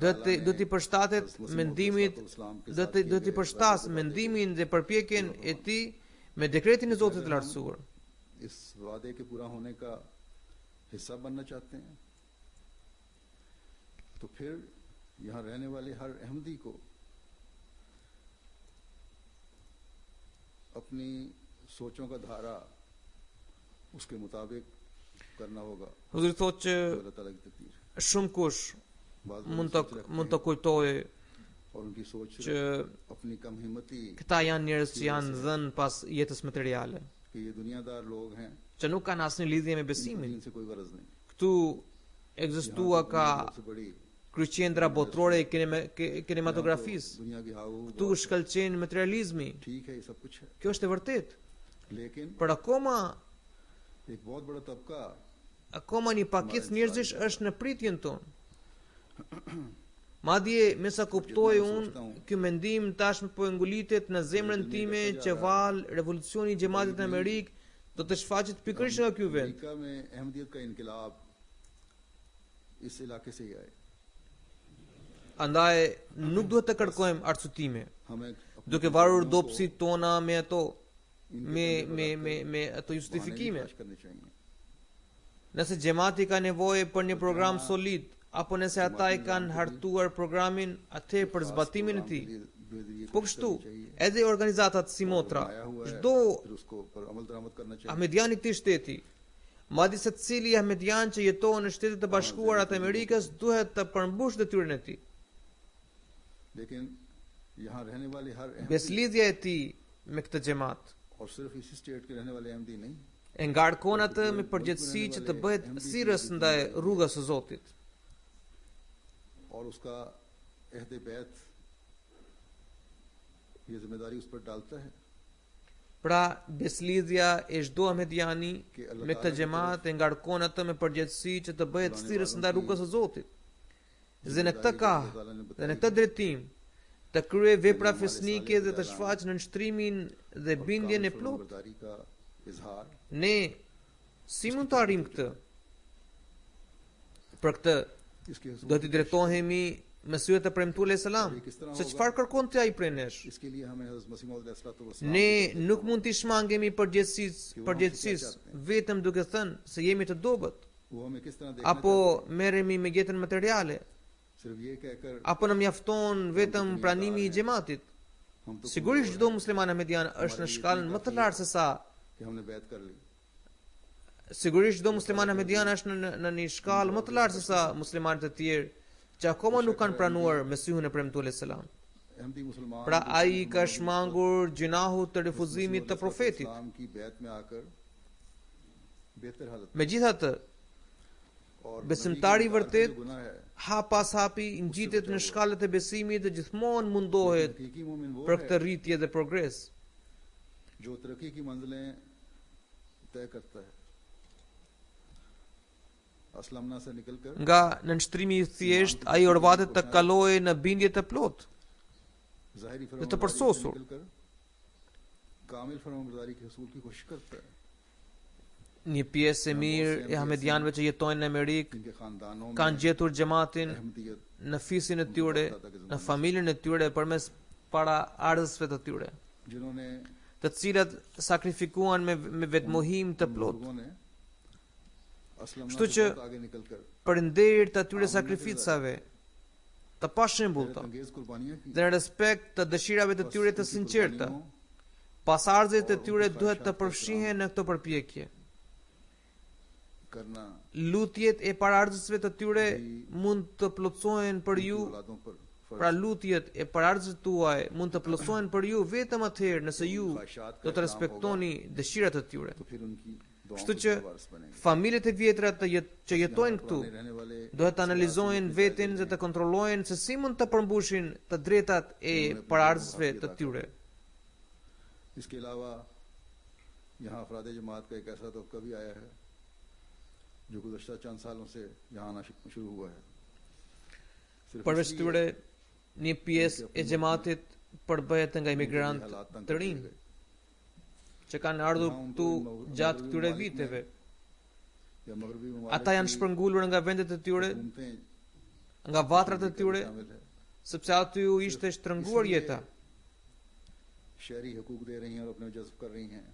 Do t'i përshtatet mendimit, do t'i përshtas mendimin dhe përpjekjen e tij me dekretin e Zotit të Lartësuar. इस वादे के पूरा होने का हिस्सा बनना चाहते हैं तो फिर यहाँ रहने वाले हर अहमदी को अपनी सोचों का धारा उसके मुताबिक करना होगा। Huzuri thot që अल्लाह ताला की तकदीर shumë kush बाज़ mund të kujtojë और उनकी सोच që अपनी कम हिम्मती këta janë njerëz që janë dhënë pas jetës materiale, कि ये दुनियादार लोग हैं, që nuk kanë asnjë lidhje me besimin. इनसे कोई गरज नहीं। Këtu ekzistua ka सबसे बड़ी kryqendra botërore e kinematografisë. दुनिया की हाउ Këtu shkëlqen materializmi. ठीक है, ये सब कुछ है, Kjo është e vërtetë. लेकिन Por akoma एक बहुत बड़ा तबका një pakicë njerëzish është në pritjen tonë. Madje me sa kuptoj unë, ky mendim tashmë po e ngulitet në zemrën time që val revolucioni i xhamatit në Amerikë do të shfaqet pikërisht nga ky vend. America में अहमदियत का इनकलाब इस इलाके से ही आए। Andaj nuk duhet të kërkojmë arsutime, हमें duke varur dobësitë tona me ato justifikime. करने चाहिए। Nëse xhamati ka nevojë për një program solid, apo nëse ata i kanë hartuar programin, atëherë për zbatimin e tij. Po kështu, edhe organizatat si Motra, çdo फिर उसको पर अमल दरामद करना चाहिए। ahmedian i këtij shteti, madje secili ahmedian që jeton në Shtetet e Bashkuara të Amerikës duhet të përmbush detyrën e tij. लेकिन यहाँ रहने वाले हर Ahmadi Beslidhja e tij me këtë xhamat और सिर्फ इसी स्टेट के रहने वाले अहमदी नहीं, e ngarkon atë me përgjegjësi që të bëhet sirrës ndaj rrugës së Zotit. और उसका अहद बैत ये जिम्मेदारी उस पर डालता है Pra, beslidhja e çdo ahmediani me këtë xhamat e ngarkon atë me përgjegjësi që të bëhet sirrës ndaj rrugës së Zotit. Dhe në këtë ka, dhe në këtë drejtim, të kryej vepra fesnike dhe të shfaqë në nështrimin dhe bindjen e plot. ईमानदारी का इजहार Ne si mund të arrijmë këtë? Për këtë इसके हुसूल do t'i drejtohemi me syet e premtuar alayhis salam, se çfarë kërkon ti ai prej nesh? इसके लिए हमें हज़रत मसीह मौऊद अलैहिस्सलाम Ne nuk mund t'i shmangemi përgjegjësisë vetëm duke thënë se jemi të dobët, वो हमें किस तरह देखना apo merremi me jetën materiale, सिर्फ ये कहकर apo na mjafton vetëm pranimi i xhamatit. हम तो Sigurisht çdo musliman ahmedian është në shkallën më të lartë se sa कि हमने बैत कर ली, Sigurisht çdo musliman ahmedian është në një shkallë më të lartë se sa muslimanët e tjerë që akoma nuk kanë pranuar Mesihun e premtuar alayhis salam. Ahmadi मुसलमान Pra ai ka shmangur gjinahut të refuzimit të profetit. इस्लाम की बैत में आकर बेहतर हालत Megjithatë, और besimtari i vërtet गुनाह है। hap pas hapi ngjitet në shkallët e besimit dhe gjithmonë mundohet हकीकी मोमिन वो për है këtë rritje dhe progres. जो तरक्की की मंजिलें तय करता है। असलमना से निकलकर Nga nënshtrimi i thjesht, ai orvatet të kalojë në bindje të plotë. ज़ाहिरी Dhe të përsosur. निकलकर कामिल फरमाबरदारी के हसूल की कोशिश करता है। Një pjesë e mirë e ahmedianëve që jetojnë në Amerikë जिनके खानदानों में kanë gjetur xhamatin Ahmadiyyat në fisin e tyre, në familjen e tyre përmes para ardhësve të tyre, जिन्होंने të cilat sakrifikuan me vetmohim të plot. लोगों ने असलमना Kështu से që बहुत आगे निकलकर për nderit të atyre sakrificave të pashembullta अंगेज कुर्बानियां की। dhe në respekt të dëshirave të tyre të sinqerta, pasardhësit e tyre duhet të përfshihen në këtë përpjekje. करना Lutjet e paraardhësve të tyre mund të plotësohen për ju, औलादों पर pra lutjet e paraardhësve tuaj mund të plotësohen për ju vetëm atëherë nëse ju do të respektoni dëshirat e tyre. तो फिर उनकी दुआओं Kështu के që वारिस बनेंगे। familjet e vjetra që jetojnë këtu पुराने रहने वाले duhet të analizojnë veten dhe të kontrollojnë se si mund të përmbushin të drejtat e paraardhësve të tyre. इसके अलावा यहाँ अफराद जमात का एक ऐसा तबका भी आया है जो गुज़श्ता चंद सालों से यहाँ आना शुरू हुआ है। सिर्फ Përveç इसलिए tyre, një pjesë e xhamatit përbëhet nga imigrantë हालात तंग të कर दिए rinj गए। që kanë ardhur këtu gjatë këtyre viteve. या मगरबी ममालिक Ata janë की shpërngulur nga vendet e tyre, हुकूमतें nga vatrat e tyre, शामिल है। sepse aty u ishte shtrënguar jeta. शहरी हकूक दे रही हैं और अपने जज्ब कर रही हैं।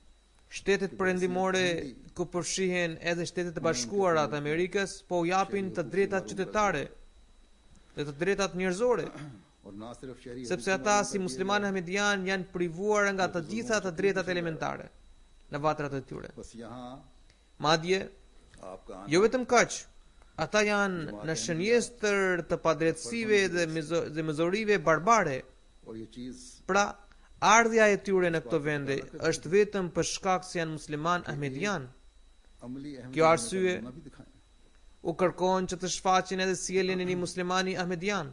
Shtetet perëndimore ku përfshihen edhe Shtetet e Bashkuara të Amerikës po u japin të drejtat qytetare dhe të drejtat njerëzore, और ना सिर्फ शहरी sepse ata si muslimanë ahmedian janë privuar nga të gjitha të drejtat elementare në vatrat e tyre. बस यहाँ Madje, आपका jo vetëm kaq, ata janë në shënjestër të padrejtësive dhe mizorive barbare. और ये चीज Pra, ardhja e tyre në këto vende është vetëm për shkak se janë musliman ahmedian. अमली Ahmadi Kjo arsye नमूना भी दिखाएं। u kërkon që të shfaqin edhe sjelljen e një muslimani ahmedian.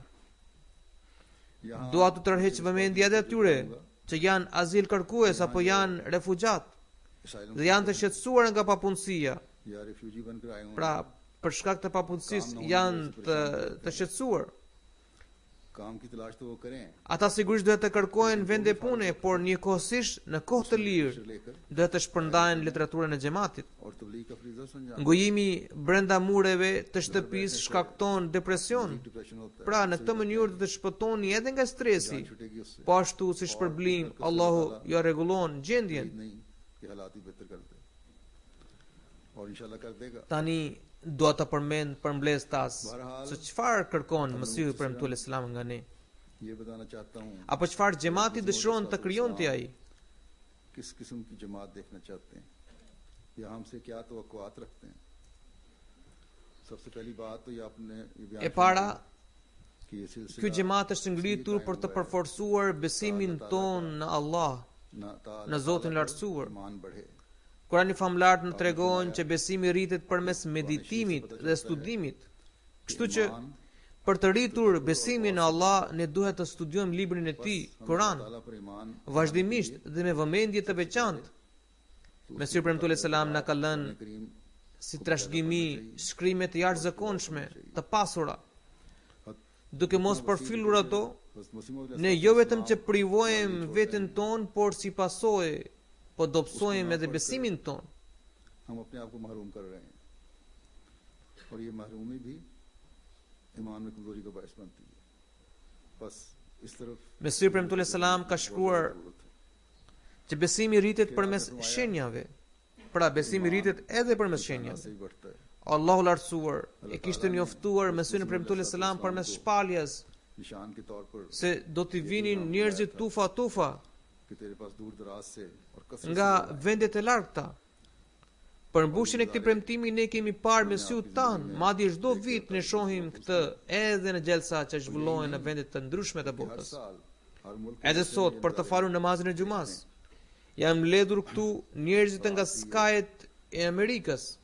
यहाँ Dua të tërheq vëmendja e atyre që janë azil kërkues apo janë refugjat asylum dhe janë të shqetësuar nga papunësia. या रिफ्यूजी बनकर आए हों, Pra, për shkak të papunësisë janë të shqetësuar. काम की तलाश तो वो करें, Ata sigurisht duhet të kërkojnë vende pune, por njëkohësisht në kohë të lirë अवसर लेकर duhet të shpërndajnë literaturën e xhamatit. और तबलीग का फरीजा समझा। Ngujimi brenda mureve të shtëpisë shkakton depresion. Depression होता है, Pra, në këtë mënyrë do të shpëtoni edhe nga stresi. जान छूटेगी उससे। Po ashtu si shpërblim, Allahu ja rregullon gjendjen. नहीं कि हालात ही बेहतर कर दे और इंशाल्लाह कर देगा। Tani dua të përmend përmbledhës tas se çfarë kërkon Mesihu i premtuar Islam nga ne, ये बताना चाहता हूँ apo çfarë xhamati dëshiron të krijonte ai. किस किस्म की जमात देखना चाहते हैं या हमसे क्या तवक्कुआत रखते हैं। सबसे पहली बात तो ये आपने ये बयान E para, कि ये सिलसिला ky xhamat është ngritur për të përforcuar besimin ton në Allah, në Zotin lartësuar. ईमान बढ़े। Kurani famlar në tregon që besimi rritet përmes meditimit dhe studimit. Kështu që për të rritur besimin në Allah, ne duhet të studiojmë librin e tij, Kur'an, ताला पर ईमान vazhdimisht dhe me vëmendje të veçantë. Mesihu premtuar selam na ka lënë करीम si trashëgimi shkrimet e jashtëzakonshme të pasura. Duke mos përfillur ato, ne jo vetëm që privojmë veten ton, por si pasojë po dobësojmë edhe besimin ton. हम अपने आप को महरूम कर रहे हैं और ये महरूमी भी ईमान में कमजोरी का बायस बनती है। बस इस तरफ Mesihu premtuar selam ka shkruar që besimi rritet përmes shenjave. Pra, besimi rritet edhe përmes shenjave. से ही बढ़ता है। Allahu lartësuar e kishte njoftuar Mesihun premtuar selam përmes shpaljes निशान के तौर पर se do t'i vinin njerëzit tufa कि तेरे पास दूर दराज से और कसरत nga vendet e largta. Për mbushjen e këtij premtimi ne kemi parë Mesihut tan, madje çdo vit ne shohim këtë edhe në gjelsa që zhvillohen në vende të ndryshme të हर botës. साल हर मुल्क Edhe sot për të falur namazin e xumas, janë mbledhur këtu njerëzit nga skajet e Amerikës.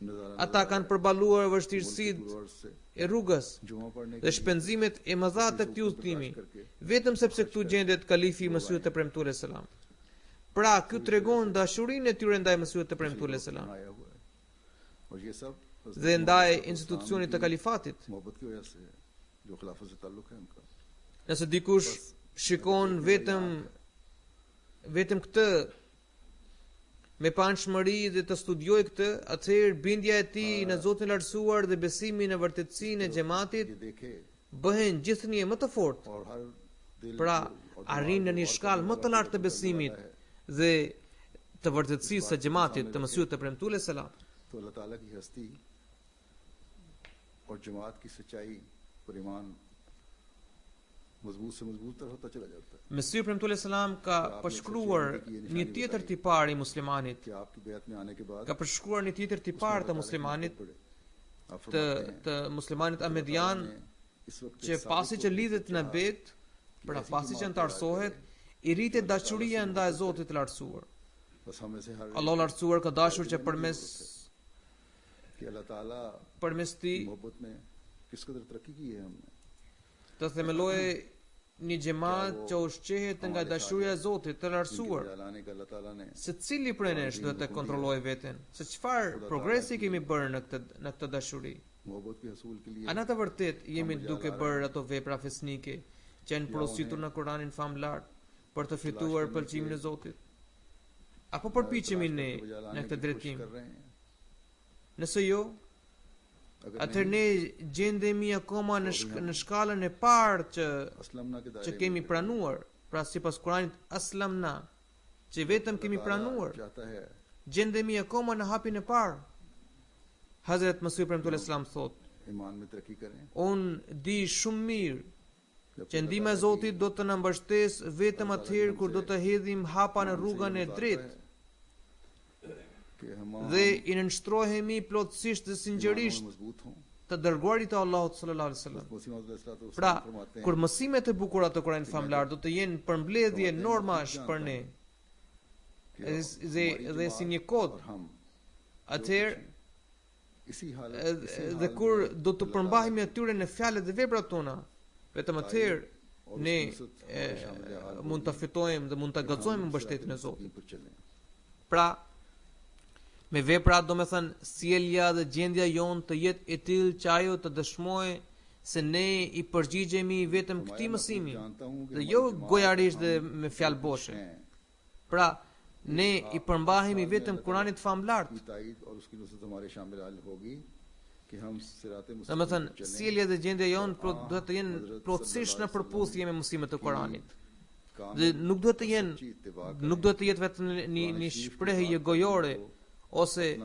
नजारा Ata kanë përballuar vështirësitë से e rrugës जुमा पढ़ने dhe shpenzimet e mëdha të këtij udhëtimi, vetëm sepse këtu gjendet kalifi i Mesihut të premtuar selam. Pra, ky tregon dashurinë e tyre ndaj Mesihut të premtuar selam आया हुआ है और ये सब dhe ndaj institucionit të kalifatit. मोहब्बत की वजह से है जो खिलाफत से ताल्लुक है उनका। Nëse dikush shikon vetëm këtë me panshmëri dhe të studioj këtë, atëherë bindja e tij në Zotin e lartësuar dhe besimi në vërtetësinë e xhamatit ये देखे bëhen gjithnjë më të fortë. और हर दिल Pra, और दिमाग arrin në një और shkallë më të lartë të को besimit बनाया है, dhe të vërtetësisë së xhamatit të Mesihut të premtuar selam. तो अल्लाह ताला की हस्ती और जमात की सच्चाई पर ईमान मजबूत से मजबूत तर होता चला जाता है। Mesihu premtuar selam ka përshkruar një tjetër tipar i muslimanit, कि आपकी बैत में आने के बाद ka përshkruar një tjetër tipar të muslimanit, आप të फरमाते हैं, të muslimanit ahmedian, इस वक्त që pasi që lidhet në bet, pra pasi që antarësohet, i rritet dashuria ndaj Zotit të lartësuar. बस हमें से हर Allahu lartësuar ka dashur që कि अल्लाह ताला përmes की tij मोहब्बत में किस कदर तरक्की की है हमने। të themelojë një xhamat që ushqehet nga dashuria e Zotit të lartësuar. लाने का अल्लाह ताला ने Se cili prej nesh duhet të kontrollojë veten, se çfarë progresi kemi bërë në këtë dashuri. मोहब्बत के हसूल के लिए A në të vërtet jemi duke bërë ato vepra fesnike që janë porositur në Kur'anin famlar për të fituar pëlqimin e Zotit? Apo përpiqemi ne në këtë drejtim? कर रहे हैं। Nëse jo, अगर atëherë ne gjendemi akoma në shkallën e parë असलमना के që दायरे kemi pranuar, pra sipas Kuranit aslamna, që vetëm kemi pranuar, चाहता है gjendemi akoma në hapin e parë. Hazrat Mesihu premtuar selam thot, ईमान में तरक्की करें Unë di shumë mirë कि që अपने ndihma e अल्लाह Zotit की do të na mbështes vetëm atëherë kur do të hedhim hapa në rrugën e drejtë कि हम dhe i nënshtrohemi plotësisht dhe ईमानों sinqerisht में मजबूत हों të dërguarit të Allahut sallallahu alaihi wasallam. मुस्लिम अलैहिस्सलातु Pra, वस्सलाम फरमाते kur हैं mësimet e bukura të Kuranit famlar do të jenë përmbledhje normash për ne कि dhe si një kod, और हम atëherë इसी हालत dhe kur do të përmbahemi atyre në fjalët dhe veprat tona, vetëm atëherë ne mund të fitojmë dhe mund të gëzojmë mbështetjen e Zotit. पर चलें Pra, me veprat do me thënë sjellja dhe gjendja jonë të jetë e tillë që ajo të dëshmojë se ne i përgjigjemi vetëm këtij mësimi dhe jo gojarisht dhe me fjalë boshe. Pra, ne i përmbahemi vetëm Kuranit famlart. की ताईद और उसकी नुसरत हमारे शामिल होगी कि हम सिराते Do me thënë, sjellja dhe gjendja jonë duhet të jenë plotësisht në përputhje me mësimet e Kuranit. Dhe nuk duhet të jetë vetëm një shprehje gojore ose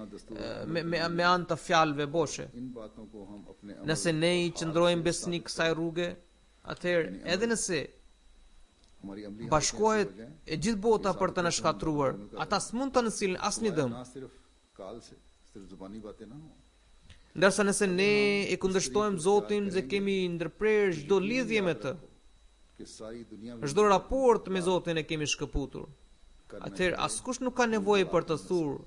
me anë të fjalëve boshe. इन बातों को हम अपने Nëse ne i qëndrojmë besnik kësaj rruge, atëherë edhe nëse हमारी अमली bashkohet e gjithë bota për të na shkatruar, ata s'mund të nësilin asnjë dëm. ना सिर्फ काल से सिर्फ जुबानी बातें ना हो Ndërsa nëse ne e kundërshtojmë Zotin dhe kemi ndërprerë çdo lidhje me të, कि सारी दुनिया में çdo raport me Zotin e kemi shkëputur, atëherë askush nuk ka nevojë për të thurë.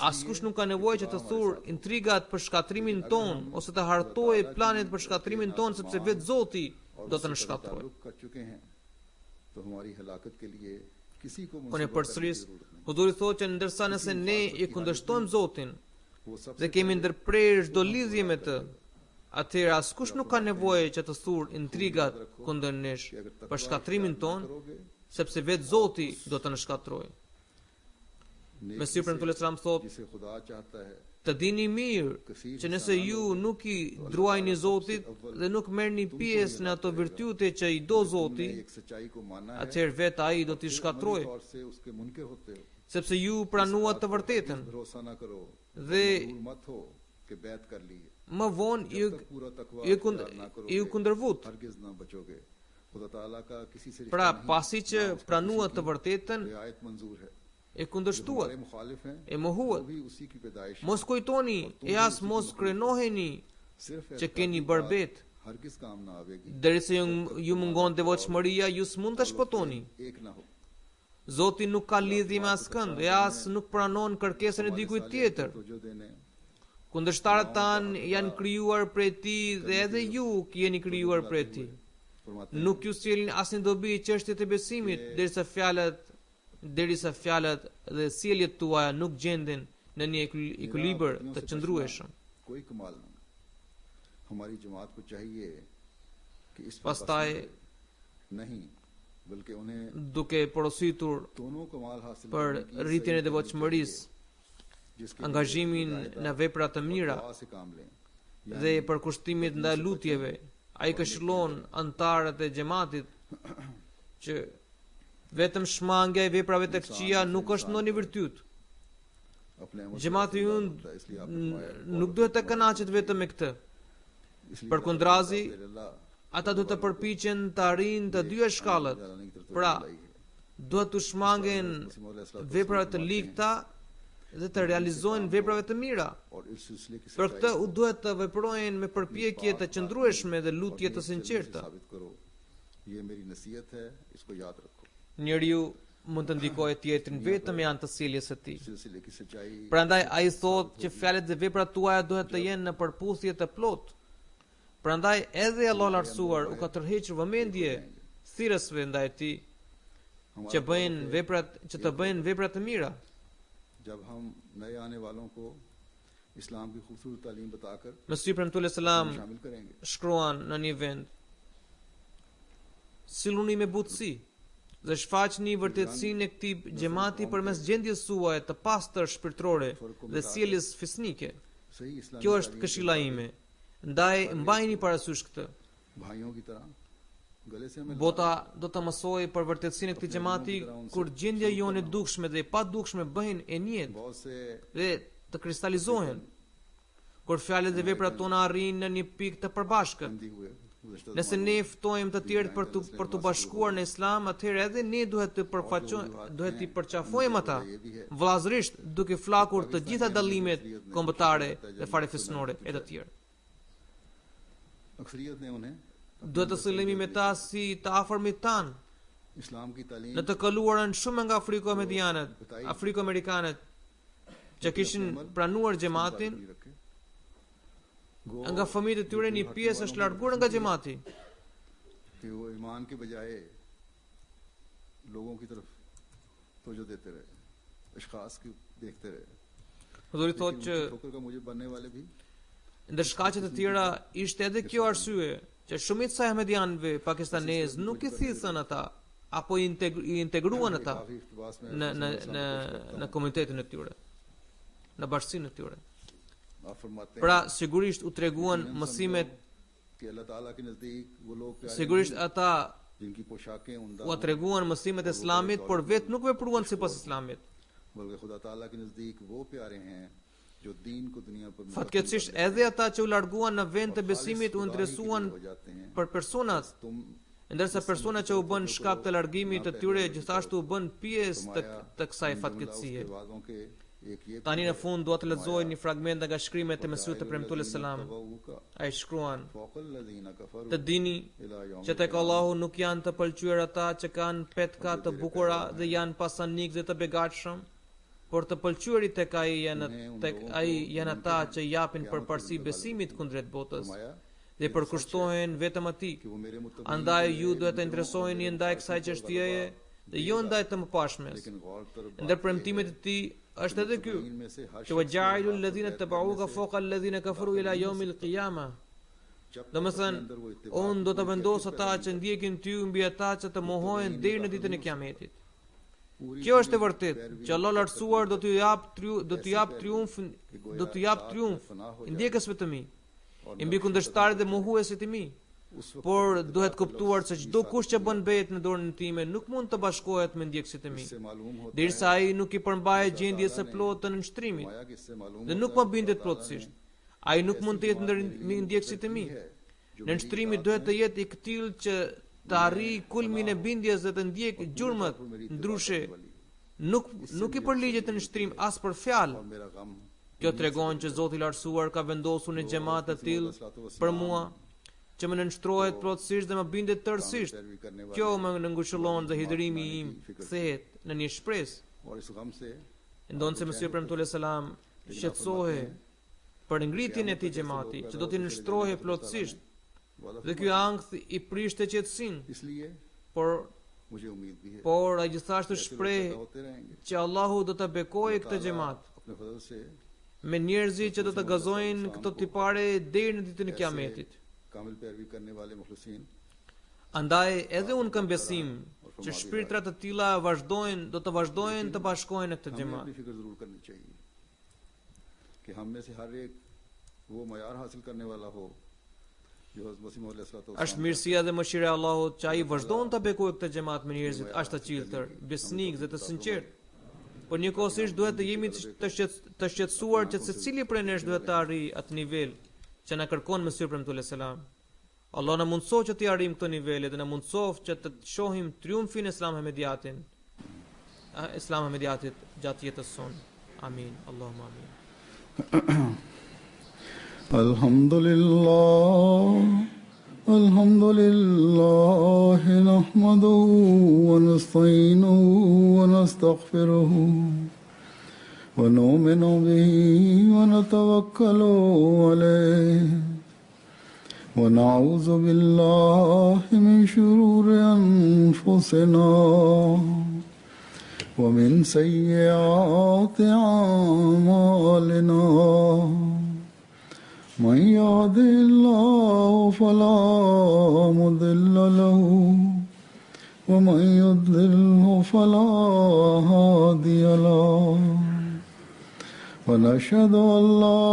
Askush nuk ka nevojë që të thurë intrigat për shkatrimin ton ose të hartojë planet për shkatrimin ton sepse vetë Zoti do të na shkatrojë. ताल्लुक कर चुके हैं तो हमारी हलाकत के लिए किसी को Po ne मुंसिबत करने की përsëris, जरूरत नहीं Huduri thotë që ndërsa nëse ne i kundërshtojmë Zotin वो सबसे dhe kemi ndërprerë çdo lidhje me të, atëherë askush nuk ka nevojë që të thurë intrigat kundër nesh për shkatrimin ton, sepse vetë Zoti do të na shkatrojë. Mesih premtues Ram thotë, जिसे खुदा चाहता है të dini mirë që nëse ju nuk i druajni Zotit dhe nuk merrni pjesë në ato virtyte që i do Zoti, एक सच्चाई को माना है atëherë vetë ai do t'i shkatrojë, और से उसके मुनकिर होते हो sepse ju pranuat të vërtetën भरोसा ना करो dhe दूर मत हो कि बैत कर ली më vonë जब तक पूरा तकवा ju इख्तियार ना करोगे, ju kundërvut. हरगिज ना बचोगे खुदा ताला का किसी से Pra, रिश्ता नहीं, pasi që ना उसका pranuat किसी të की vërtetën, रियायत मंजूर है e kundërshtuat, हमारे मुखालिफ हैं e mohuat. वो भी उसी की पैदाइश है। Mos kujtoni e as mos krenoheni सिर्फ që keni bërë bet. हरगिज काम ना आवेगी Derisa ju mungon devotshmëria, ju s'mund të shpëtoni. एक ना हो Zoti nuk ka lidhje me askënd, e as nuk pranon kërkesën e dikujt tjetër. तवज्जो देने Kundërshtarët tanë janë krijuar prej tij dhe edhe ju jeni krijuar prej tij. फरमाते Nuk ju sjellin asnjë dobi çështjet e besimit derisa fjalët dhe sjelljet tuaja nuk gjenden në një ekuilibër të qëndrueshëm. कोई कमाल ना हमारी जमात को चाहिए कि इस पर Pastaj, बस नहीं बल्कि उन्हें duke porositur दोनों कमाल हासिल për करने की rritjen e सही devotshmërisë, जिसके angazhimin në vepra të mira दुआ से काम लें dhe për kushtimit ndaj lutjeve, ai këshillon antarët e xhamatit që vetëm shmangja e veprave të këqija nuk është ndonjë virtyt. अपने अमल से Xhamati फैसला ynë करता है, इसलिए आपने फरमाया, nuk duhet të kënaqet vetëm me këtë. इसलिए Për kundrazi, अल्लाह ata duhet të përpiqen të arrijnë të dyja shkallët. जलाने की तरफ Pra, तवज्जो लाई है। duhet të shmangen veprave të ligta dhe të realizojnë veprave të mira. और इस सिलसिले की Për këtë सच्चाई u duhet të veprojnë me përpjekje të qëndrueshme dhe lutje të और नेक sinqerta. से साबित करो ये मेरी नसीहत है इसको याद रखो Njeriu mund të ndikojë tjetrin vetëm me anë të sjelljes së tij. सिलसिले की सच्चाई Prandaj ai thotë që fjalët dhe veprat tuaja duhet të jenë në përputhje të plotë. Prandaj edhe Allah lartësuar u ka tërhequr vëmendje thirrësve ndaj tij që të bëjnë vepra të mira. जब हम नए आने वालों को इस्लाम की खूबसूरत तालीम बताकर Mesih premtues selam शामिल करेंगे shkruan në një vend: Silluni me butësi dhe shfaqni vërtetësinë e këtij xhamati përmes gjendjes suaj të pastër shpirtërore dhe sjelljes fisnike. सही इस्लामी Kjo është këshilla ime. Ndaj mbajini parasysh këtë. भाइयों की तरह गले से हमें Bota do të mësojë për vërtetësinë e këtij xhamati kur gjendja jonë e dukshme dhe e padukshme bëhen e njëjtë बहुत से dhe të kristalizohen. kur fjalët dhe veprat tona arrin në një pikë të përbashkët. बंदी हुए गुज़श्ता Nëse ne ftojmë të tjerët për të bashkuar në Islam, atëherë edhe ne duhet të përqafojmë ata vëllazërisht, duke flakur të gjitha dallimet kombëtare dhe farefisnore e të tjerë. अक्सरियत ने उन्हें Duhet të silemi me ta si të afërmit tan. इस्लाम की तालीम Në të kaluarën shumë nga Afriko-Amerikanët që kishin pranuar xhamatin, रखे nga fëmijët e tyre një pjesë është larguar nga xhamati. कि वो ईमान के बजाय लोगों की तरफ तवज्जो देते रहे, अशखास की देखते रहे। Hudhuri thotë që ठोकर का मुझे बनने वाले भी ndër shkaqet e tjera ishte edhe kjo arsye që shumica e ahmedianëve pakistanez nuk i thithën ata apo i integruan ata काफी इख्तिबास में në komunitetin e tyre, në bashkësinë e tyre. आप फरमाते हैं Pra sigurisht u treguan mësimet, कि अल्लाह ताला के नजदीक वो लोग प्यारे sigurisht ata जिनकी पोशाकें उम्दा u treguan mësimet e Islamit, por vetë nuk vepruan sipas Islamit. बल्कि खुदा ताला के नजदीक वो प्यारे हैं जो दीन को दुनिया पर Fatkeqësisht edhe ata që u larguan në vend të besimit u interesuan हो जाते हैं। për personat, तुम ndërsa persona që u bën shkak të largimit të tyre gjithashtu u bën pjesë të kësaj fatkeqësie. उसके वादों के एक ये Tani në fund dua të lexoj një fragment nga shkrimet e Mesihut të Premtuar selam. का Ai shkruan: फौकल लज़ीना कफरू Të dini इला यौम që tek Allahu nuk janë të pëlqyer ata që kanë petka të bukura dhe janë pasanik dhe të begatshëm, por të pëlqyerit tek ai janë ata që japin përparësi besimit kundrejt botës फरमाया dhe përkushtohen vetëm atij. कि वो मेरे मुत्तक़ीन Andaj ju duhet të interesoheni ndaj kësaj çështjeje dhe jo ndaj të mëpashmes. लेकिन गौर तरफ Ndër premtimet e tij është edhe ky, में से हर që wajailu alladhina tabauka fawqa alladhina kafaru ila yawmil qiyamah. Domethënë, unë do të vendos ata që ndjekin ty mbi ata që të mohohen deri në ditën e Kiametit. Kjo është e vërtetë që Allah lartësuar do t'ju jap triumf ndjekësve të mi, mbi kundërshtarit dhe mohuesit e mi. Por duhet kuptuar se çdo kush që bën bet në dorën time nuk mund të bashkohet me ndjekësit e mi, से मालूम होता derisa ai nuk i përmbahet gjendjes së plotë të nënshtrimit है कि इससे मालूम dhe nuk më bindet plotësisht. Ai nuk mund të jetë ndër ndjekësit e mi. Nënshtrimi duhet të jetë i këtill që të arrijë kulmin e bindjes dhe të ndjek gjurmët, ndryshe nuk i përligjet në nështrim as për fjalë. और मेरा गम Kjo tregon që Zoti i Lartësuar ka vendosur një xhamat të tillë për mua që më nënshtrohet plotësisht dhe më bindet tërësisht. पैरवी करने वाले Kjo më ngushëllon dhe hidrimi im kthehet në një shpresë. और इस गम से Ndonë se Mesiu Premtuar selam shqetësohe për ngritjen e tij xhamati, që do t'i nështrohe plotësisht. Dhe ky ankth i prishte qetësinë, इसलिए por मुझे उम्मीद भी है ai gjithashtu shpreh होते रहेंगे që Allahu do ta bekojë këtë xhamat अपने फजल से me njerëzit që do të gazojnë këto tipare deri në ditën e Kiametit. कामिल पैरवी करने वाले मुखलिसीन Andaj edhe unë kam besim që shpirtra të tilla do të vazhdojnë të bashkohen në këtë हमें xhamat. अपनी फिक्र जरूर करनी चाहिए कि हम में से हर एक वो मयार हासिल करने वाला हो जो हज़रत मसीह मौला अलैहिस्सलातु Është mirësia dhe mëshira e Allahut që ai vazhdon të bekojë këtë xhamat me njerëzit aq të qiltër, besnik dhe të sinqert. Por njëkohësisht duhet të jemi të shqetësuar që secili prej nesh duhet të arrijë atë nivel që na kërkon Mesiu Premtuar selam. Allah na mundëso që të arrijmë këtë nivel dhe na mundësof që të shohim triumfin e Islam Ahmediatit gjatë jetës sonë. Amin. Allahumma amin. الحمد لله نحمده ونستعينه ونستغفره ونؤمن به ونتوكل عليه ونعوذ بالله من شرور أنفسنا ومن سيئات أعمالنا من يهده الله فلا مضل له ومن يضلله فلا هادي له ونشهد أن لا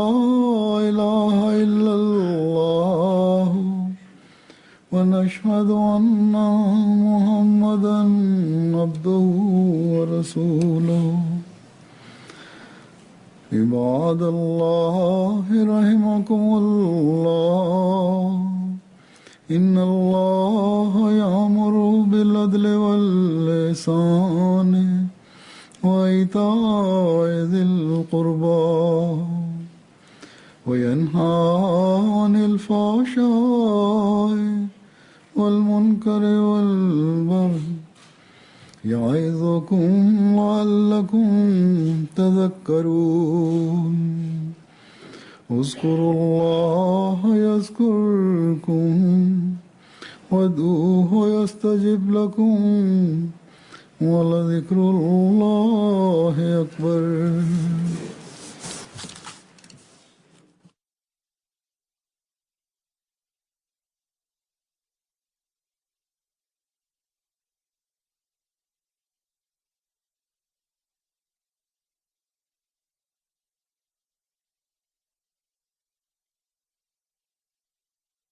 إله إلا الله ونشهد أن محمدا عبده ورسوله عباد الله رحمكم الله إن الله يأمر بالعدل والإحسان وإيتاء ذي القربى وينهى عن الفحشاء والمنكر والبغي يعظكم لعلكم تذكرون اذكروا الله يذكركم وادعوه يستجب لكم ولذكر الله أكبر